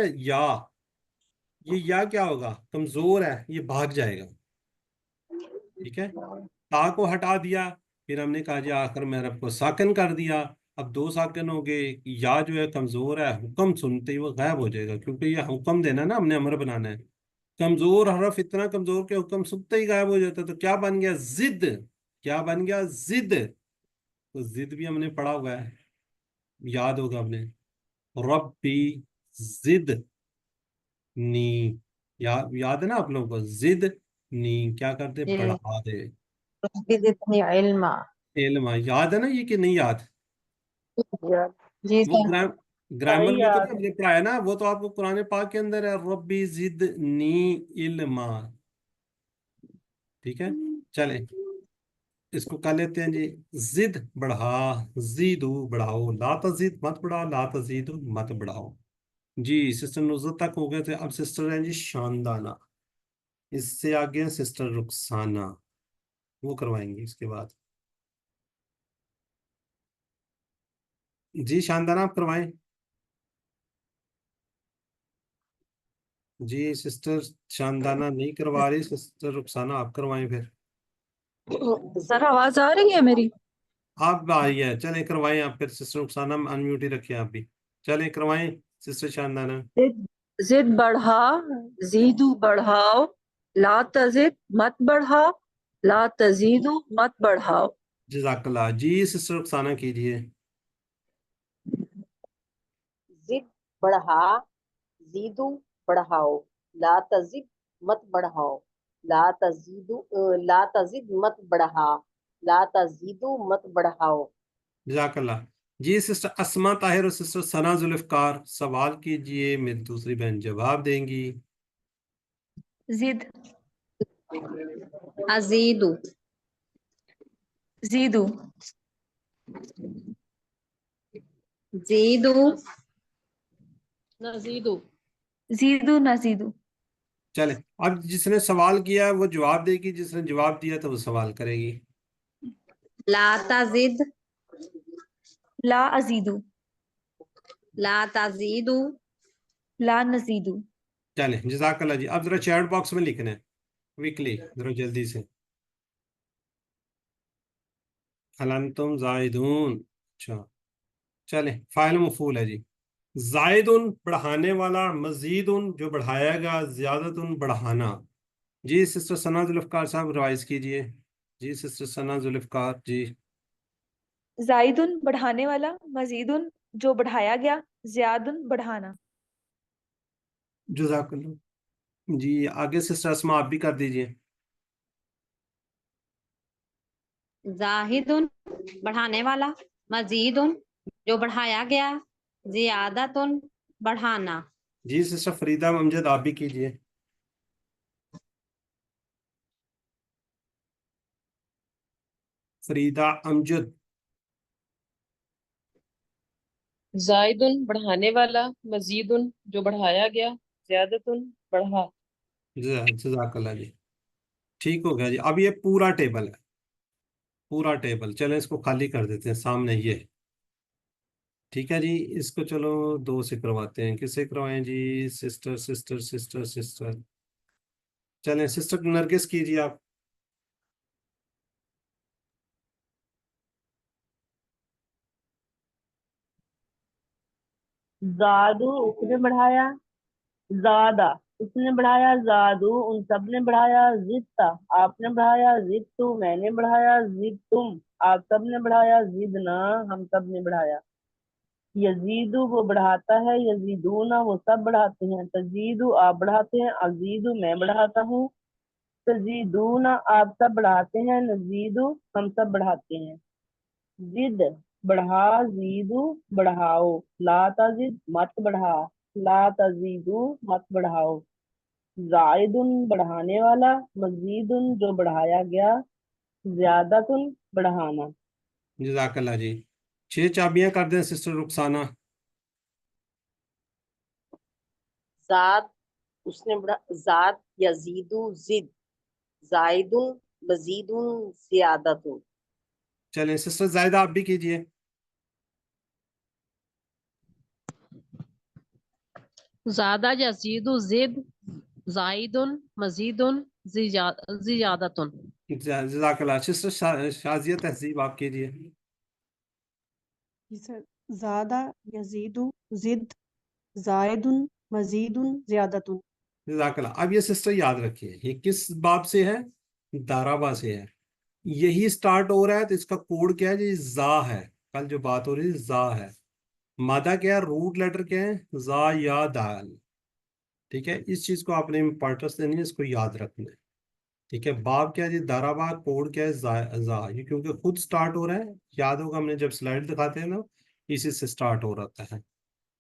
یا کیا ہوگا؟ کمزور ہے، یہ بھاگ جائے گا. ٹھیک ہے. تا کو ہٹا دیا، پھر ہم نے کہا جی آخر میں رب کو ساکن کر دیا. اب دو ساکن ہو گئے. یا جو ہے کمزور ہے، حکم سنتے ہی وہ غائب ہو جائے گا، کیونکہ یہ حکم دینا نا ہم نے، امر بنانا ہے. کمزور حرف اتنا کمزور کہ حکم سنتے ہی غائب ہو جاتا. تو کیا بن گیا؟ ضد. کیا بن گیا؟ ضد. تو ضد بھی ہم نے پڑھا ہوا ہے، یاد ہوگا ہم نے. ربی ضد نی. یاد ہے نا آپ لوگوں کو؟ ضد نی کیا کرتے؟ بڑھا دے. زدنی علما. علم یاد ہے نا یہ کہ نہیں یاد؟ جی وہ سر. گرامر میں تو نہیں ہم نے پڑھایا نا، وہ تو آپ کو قرآن پاک کے اندر ہے. ربی زدنی علما. ٹھیک ہے. چلیں اس کو کر لیتے ہیں جی. زد بڑھا، زیدو بڑھاؤ. لا تزید مت بڑھا، لا تزیدو مت بڑھاؤ. جی سسٹر نزت تک ہو گئے تھے. اب سسٹر ہیں جی شاندانہ. اس سے آگے ہیں سسٹر رخسانہ، وہ کروائیں گے اس کے بعد. جی شاندانہ آپ کروائیں. جی سسٹر شاندانہ نہیں کروا رہی. سسٹر رخسانہ آپ کروائیں پھر. सर आवाज आ रही है मेरी? आप आ रही है, चलें करवाएं आप फिर। सिस्टर रुखसाना अनम्यूट ही रखिए आप भी, चलें करवाएं सिस्टर शानदाना। जिद बढ़ा, जीदू बढ़ाओ, ला तजिद मत बढ़ाओ, ला तजीदू मत बढ़ाओ। जज़ाकल्लाह जी, सिस्टर रुखसाना कीजिए। जिद बढ़ा, जीदू बढ़ाओ, ला तजिद मत बढ़ाओ, ला तजिद मत बढ़ा, ला तजीदू मत बढ़ाओ। जज़ाकल्लाह जी। सिस्टर अस्मा ताहिर और सिस्टर सना जुल्फ़कार सवाल कीजिए, मेरी दूसरी बहन जवाब देंगी। जिद, अजीदु, जीदू, जीदु, नजीदु, जीदू नजीदू। चले, अब जिसने सवाल किया वो जवाब देगी, जिसने जवाब दिया तो वो सवाल करेगी। ला तजिद, ला अजीदू, ला तजीदु, ला नजीदू। चले जज़ाकल्लाह जी। अब जरा चैट बॉक्स में लिखना है क्विकली, जरा जल्दी से। हल अंतुम जाहिदून। अच्छा, चले फाइल मफूल है जी। जायदुन बढ़ाने वाला, मजीदुन जो बढ़ाएगा, ज्यादतुन बढ़ाना। जी सिस्टर सना जुल्फ़कार साहब रिवाइज कीजिए। जी सिस्टर सना जुल्फ़कार जी। जाइदुन बढ़ाने वाला, मजीदुन जो बढ़ाया गया, ज्यादुन बढ़ाना। जज़ाकल्लाह जी। आगे सिस्टर अस्मा आप भी कर दीजिए। जाहिदुन बढ़ाने वाला, मजीदुन जो बढ़ाया गया, जियादतुन बढ़ाना। जी सिस्टर फरीदा अमजद आप भी कीजिए। फरीदा अमजद। जायदुन बढ़ाने वाला, मजीदुन जो बढ़ाया गया, ज्यादतुन बढ़ा। जज़ाकल्लाह जी, ठीक हो गया जी। अब ये पूरा टेबल है, पूरा टेबल। चलें इसको खाली कर देते हैं, सामने ये। ठीक है जी, इसको चलो दो से करवाते हैं। किससे करवाएं जी? Sister sister sister sister. चलें सिस्टर नरगिस कीजिए आप। जादू उसने बढ़ाया, ज्यादा उसने बढ़ाया, जादू उन सब ने बढ़ाया, जिद्ता आपने बढ़ाया, जिद्तु मैंने बढ़ाया, जिद्तुम आप सब ने बढ़ाया, जिदना हम सब ने बढ़ाया। यजीदु वो बढ़ाता है, यजीदूना वो सब बढ़ाते हैं, तजीदु आप बढ़ाते हैं, अजीदु मैं बढ़ाता हूँ, तजीदूना आप सब बढ़ाते हैं, नजीदु हम सब बढ़ाते हैं। जिद बढ़ा, जीदू बढ़ाओ, ला तजिद मत बढ़ा, ला तजीदू मत बढ़ाओ। जायदुन बढ़ाने वाला, मजीदुन जो बढ़ाया गया, ज्यादातुन बढ़ाना। जज़ाकल्लाह जी। 6 चाबियां कर दें सिस्टर रुखसाना। जाद उसने बढ़ा, जाद यजीदु जिद, जायदुन मजीदुन जियादतुन। चलें सिस्टर जायदा आप भी कीजिए। ज़ादा यज़ीदु ज़िद, ज़ाइदुन मज़ीदुन ज़ियादतुन। जज़ाकल्लाह। सिस्टर शाजिया तहजीब आप कीजिए। जी सर, ज़्यादा यजीदु जिद, जायदुन मजीदुन ज्यादतुन। जज़ाकल्लाह। अब ये सिस्टर याद रखिए, ये किस बाब से है? दाराबा से है। यही स्टार्ट हो रहा है तो इसका कोड क्या है जी? जा है। कल जो बात हो रही है जा है। मादा क्या है? रूट लेटर क्या है? जा या दाल। ठीक है, इस चीज को आपने इंपॉर्टेंस देनी है, इसको याद रखना है। ठीक है, बाब क्या है जी? दाराबा। कोड क्या है? जा। ये क्योंकि खुद स्टार्ट हो रहा है, याद होगा हमने जब स्लाइड दिखाते हैं ना, इसी से स्टार्ट हो रहा है।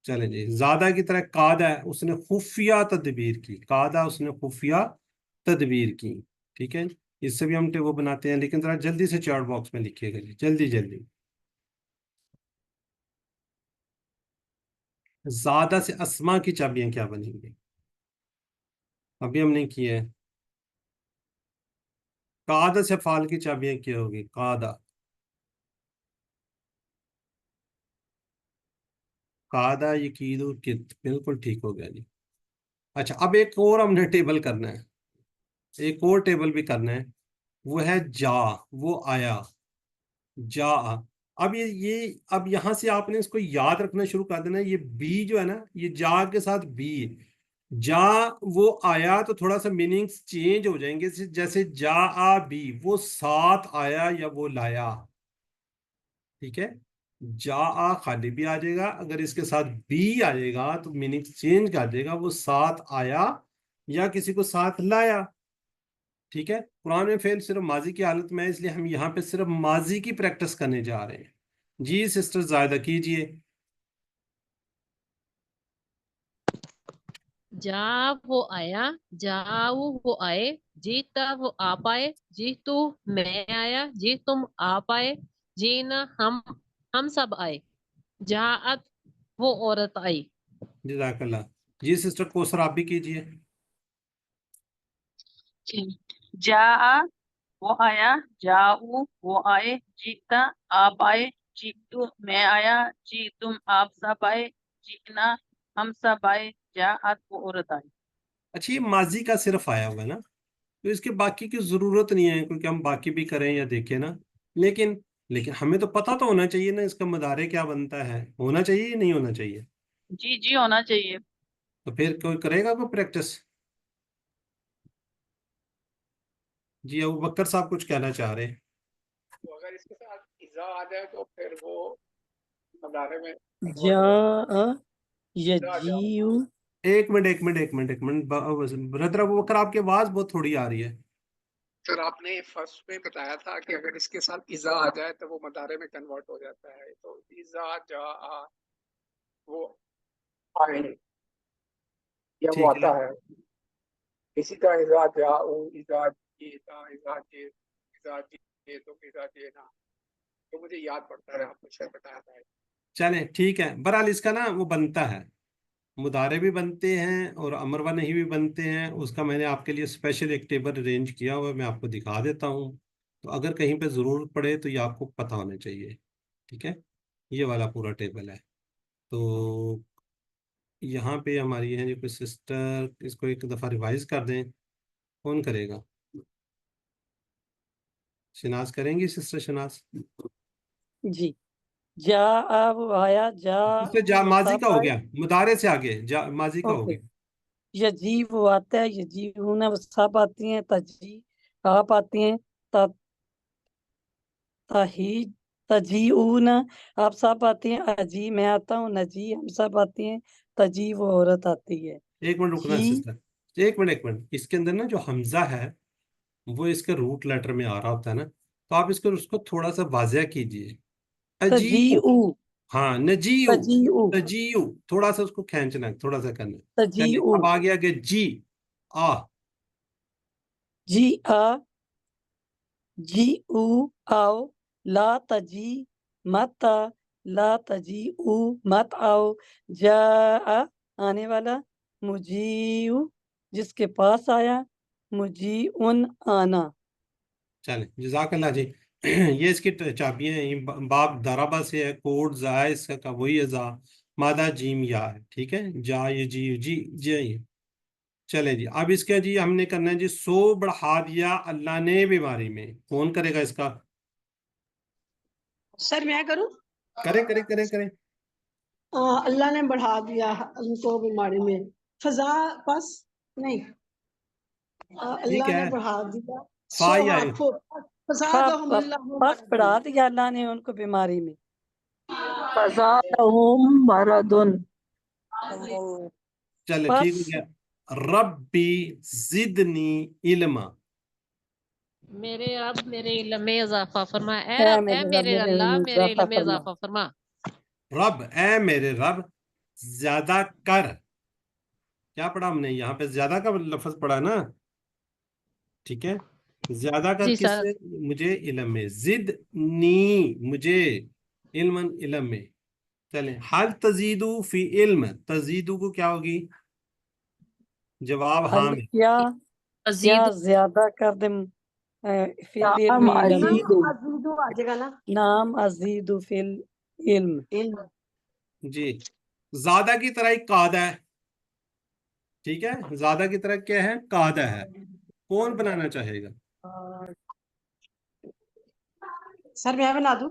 चलें जी। ज्यादा की तरह कादा है, उसने खुफिया तदबीर की। कादा उसने खुफिया तदबीर की। ठीक है, इससे भी हम टेबल बनाते हैं, लेकिन जरा जल्दी से चार्ट बॉक्स में लिखिएगा जी, जल्दी जल्दी। ज्यादा से अस्मा की चाबियां क्या बनेंगी? अभी हमने की है। कादा से फाल की चाबियां क्या होगी? कादा। कादा यकीदु कित, बिल्कुल ठीक हो गया जी। अच्छा, अब एक और हमने टेबल करना है, एक और टेबल भी करना है। وہ ہے جا، وہ آیا، جا۔ اب اب یہاں سے آپ نے اس کو یاد رکھنا شروع کر دینا، یہ بی جو ہے نا، یہ جا کے ساتھ بی، جا وہ آیا تو تھوڑا سا میننگز چینج ہو جائیں گے، جیسے جا آ بی، وہ ساتھ آیا یا وہ لایا، ٹھیک ہے؟ جا آ خالی بھی آ جائے گا، اگر اس کے ساتھ بی آ جائے گا تو میننگ چینج کر دے گا، وہ ساتھ آیا یا کسی کو ساتھ لایا، ٹھیک ہے؟ قرآن میں فعل صرف ماضی کی حالت میں ہے، اس لیے ہم یہاں پہ صرف ماضی کی پریکٹس کرنے جا رہے ہیں۔ جی سسٹر زائدہ کیجئے۔ جا وہ آیا، جاؤ وہ آئے، جیتا وہ آپ آئے، جیتو میں آیا، جی تم آپ آئے، جینا ہم سب آئے، جاعت وہ عورت آئی۔ جزاک اللہ۔ جی سسٹر کوثر آپ بھی کیجئے۔ جا وہ آیا، جاؤ وہ آئے، جیتا آپ آئے، جیتو میں آیا، جی تم آپ سب آئے، جینا ہم سب آئے، جاءت وہ عورت آئی۔ اچھا یہ ماضی کا صرف آیا ہوا ہے نا، تو اس کے باقی کی ضرورت نہیں ہے کیونکہ ہم باقی بھی کریں یا دیکھیں نا، لیکن ہمیں تو پتہ تو ہونا چاہیے نا اس کا مضارع کیا بنتا ہے، ہونا چاہیے یا نہیں ہونا چاہیے؟ جی جی ہونا چاہیے۔ تو پھر کوئی کرے گا کوئی پریکٹس؟ جی ابو بکر صاحب کچھ کہنا چاہ رہے ہیں۔ تو اگر اس کے ساتھ اذا آ جائے تو پھر وہ مضارع میں جاء یجیء۔ ایک منٹ برادر ابو بکر آپ کی آواز بہت تھوڑی آ رہی ہے۔ سر آپ نے فرسٹ میں بتایا تھا کہ اگر اس کے ساتھ اذا آ جائے تو وہ مضارع میں کنورٹ ہو جاتا ہے، تو اذا جاء وہ آئے یا وہ ٹھیک ہے، آتا ہے، اسی طرح اذا جاؤ، اذا جیتا، اذا جیتم، اذا جینا، تو مجھے یاد پڑتا ہے، آپ نے شاید بتایا تھا۔ چلیں ٹھیک ہے، بہرحال اس کا نا وہ بنتا ہے، مضارع بھی بنتے ہیں اور امر و نہی بھی بنتے ہیں، اس کا میں نے آپ کے لیے اسپیشل ایک ٹیبل ارینج کیا ہوا ہے، میں آپ کو دکھا دیتا ہوں، تو اگر کہیں پہ ضرورت پڑے تو یہ آپ کو پتہ ہونا چاہیے، ٹھیک ہے؟ یہ والا پورا ٹیبل ہے۔ تو یہاں پہ ہماری ہے کوئی سسٹر، اس کو ایک دفعہ ریوائز کر دیں، کون کرے گا؟ شناز کریں گی سسٹر شناز؟ جی جاء وہ آیا، اس سے جاء وہ ماضی کا سب ہو آئے۔ گیا، مضارع سے آگے ماضی کا ہو اوکے، گیا۔ یجی وہ آتا ہے، یجیعون وہ سب آتی ہیں، تجی آپ آتی ہیں، تجیعون آپ سب آتی ہیں، اجی میں آتا ہوں، نجی ہم سب آتی ہیں، تجی وہ عورت آتی ہے۔ ایک منٹ رکنا جی سسٹر، ایک منٹ، اس کے اندر نا جو حمزہ ہے وہ اس کے روٹ لیٹر میں آ رہا ہوتا ہے نا، تو آپ اس کو تھوڑا سا واضح کیجئے، اجیو، تجیعو، ہاں نجیو، تجیعو، تجیو، تھوڑا سا اس کو کھینچنا ہے، تھوڑا سا کرنا ہے۔ چلیں تجیعو، اب آگے آگے جی آ، جی آ، جی او آؤ، لا تجی مت آ، لا تجی او مت آؤ، جا آنے والا، مجیو جس کے پاس آیا، مجی ان آنا۔ چلیں جزاک اللہ جی۔ یہ اس کی چابیاں ہیں، باب دربا سے ہے، کوڈ زائز کا وہی ہے، زا مادہ جیم یا ہے، ٹھیک ہے؟ جا یہ جی چلیں جی، اب اس کا جی ہم نے کرنا ہے جی، سو بڑھا دیا اللہ نے بیماری میں، کون کرے گا اس کا؟ سر میں کروں؟ کریں۔ اللہ نے بڑھا دیا ان کو بیماری میں، فضا پس نہیں، ٹھیک اللہ ہے، نے بڑھا دیا، فا ہی آئے، فزادہم اللہ بس مرضا۔ بڑھا دیا اللہ نے ان کو بیماری میں۔ فزادہم مرض، چلے ٹھیک بس ہو گیا۔ ربی زدنی علما، میرے رب میرے علم میں اضافہ فرما، اے اے رب اے میرے رب میرے میرے اللہ علم میں میرے اضافہ علم میں فرما۔ اضافہ فرما۔ رب اے میرے رب زیادہ کر، کیا پڑھا ہم نے یہاں پہ؟ زیادہ کا لفظ پڑھا نا، ٹھیک ہے؟ زیادہ کر جی کس سر، سے؟ مجھے علم میں، زدنی مجھے علم میں۔ چلیں، حل تزیدو فی علم، تزیدو کو کیا ہوگی؟ جواب ہاں حل میں، کیا ازید زیادہ کر دیں فی العلم نام علم، عزیز، عزیزو آ جائے گا نا، نام ازید فی العلم۔ علم۔ جی زیادہ کی طرح ایک قاعدہ ہے، ٹھیک ہے؟ زیادہ کی طرح کیا ہے؟ قاعدہ ہے، کون بنانا چاہے گا؟ सर मैं बना दूं?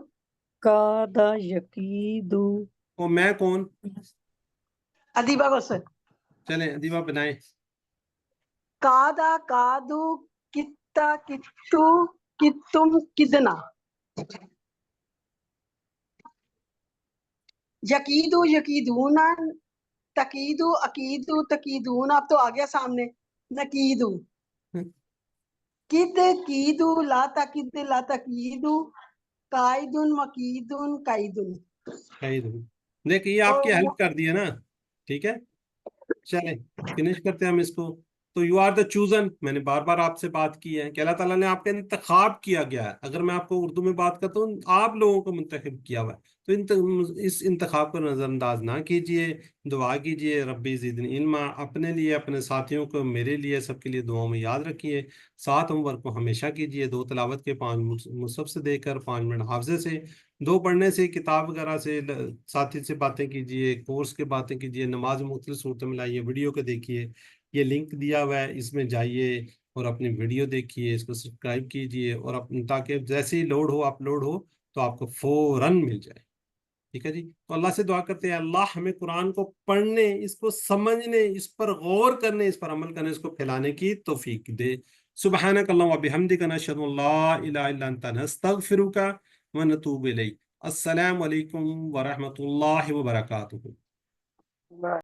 कादा यकीदु। और मैं कौन? अदीबा को सर। चलें अदीबा बनाए। कादा कादू कित्ता कित्तू कित्तुम किदना। यकीदू यकीदूना तकीदू अकीदू तकीदून। अब तो आ गया सामने नकीदू। किद कीदू ला तकीदू कायदुन मकीदुन कायदुन। देखिए ये आपकी हेल्प कर दिया ना, ठीक है। चलें फिनिश करते हैं हम इसको। तो यू आर द चूजन, मैंने बार बार आपसे बात की है कि अल्लाह ताला ने आपका इंतखाब किया गया है। अगर मैं आपको उर्दू में बात करता हूँ, आप लोगों को मुंतखब किया हुआ है, तो इस इंतखाब को नज़रअंदाज ना कीजिए। दुआ कीजिए रब्बी ज़िदनी इल्मा, अपने लिए, अपने साथियों को, मेरे लिए, सबके लिए दुआओं में याद रखिए। 7 होमवर्क को हमेशा कीजिए, 2 तिलावत के, 5 मुसहफ से देकर, 5 मिनट हाफजे से, 2 पढ़ने से, किताब वगैरह से, साथी से बातें कीजिए, कोर्स के बातें कीजिए, नमाज मुख्तलिफ सूरतों में लाइए, वीडियो को देखिए। ये लिंक दिया हुआ है, इसमें जाइए और अपनी वीडियो देखिए, इसको सब्सक्राइब कीजिए, और ताकि जैसे ही लोड हो, अपलोड हो, तो आपको फौरन मिल जाए। ठीक है जी। तो अल्लाह से दुआ करते हैं अल्लाह हमें कुरान को पढ़ने, इसको समझने, इस पर गौर करने, इस पर अमल करने, इसको फैलाने की तौफीक दे। सुबहानक अल्लाहुम्मा व बिहम्दिका नशहदु अन ला इलाहा इल्ला अंता नस्तगफिरुका व नतूबु इलैक। अस्सलामु अलैकुम व रहमतुल्लाहि व बरकातुहू।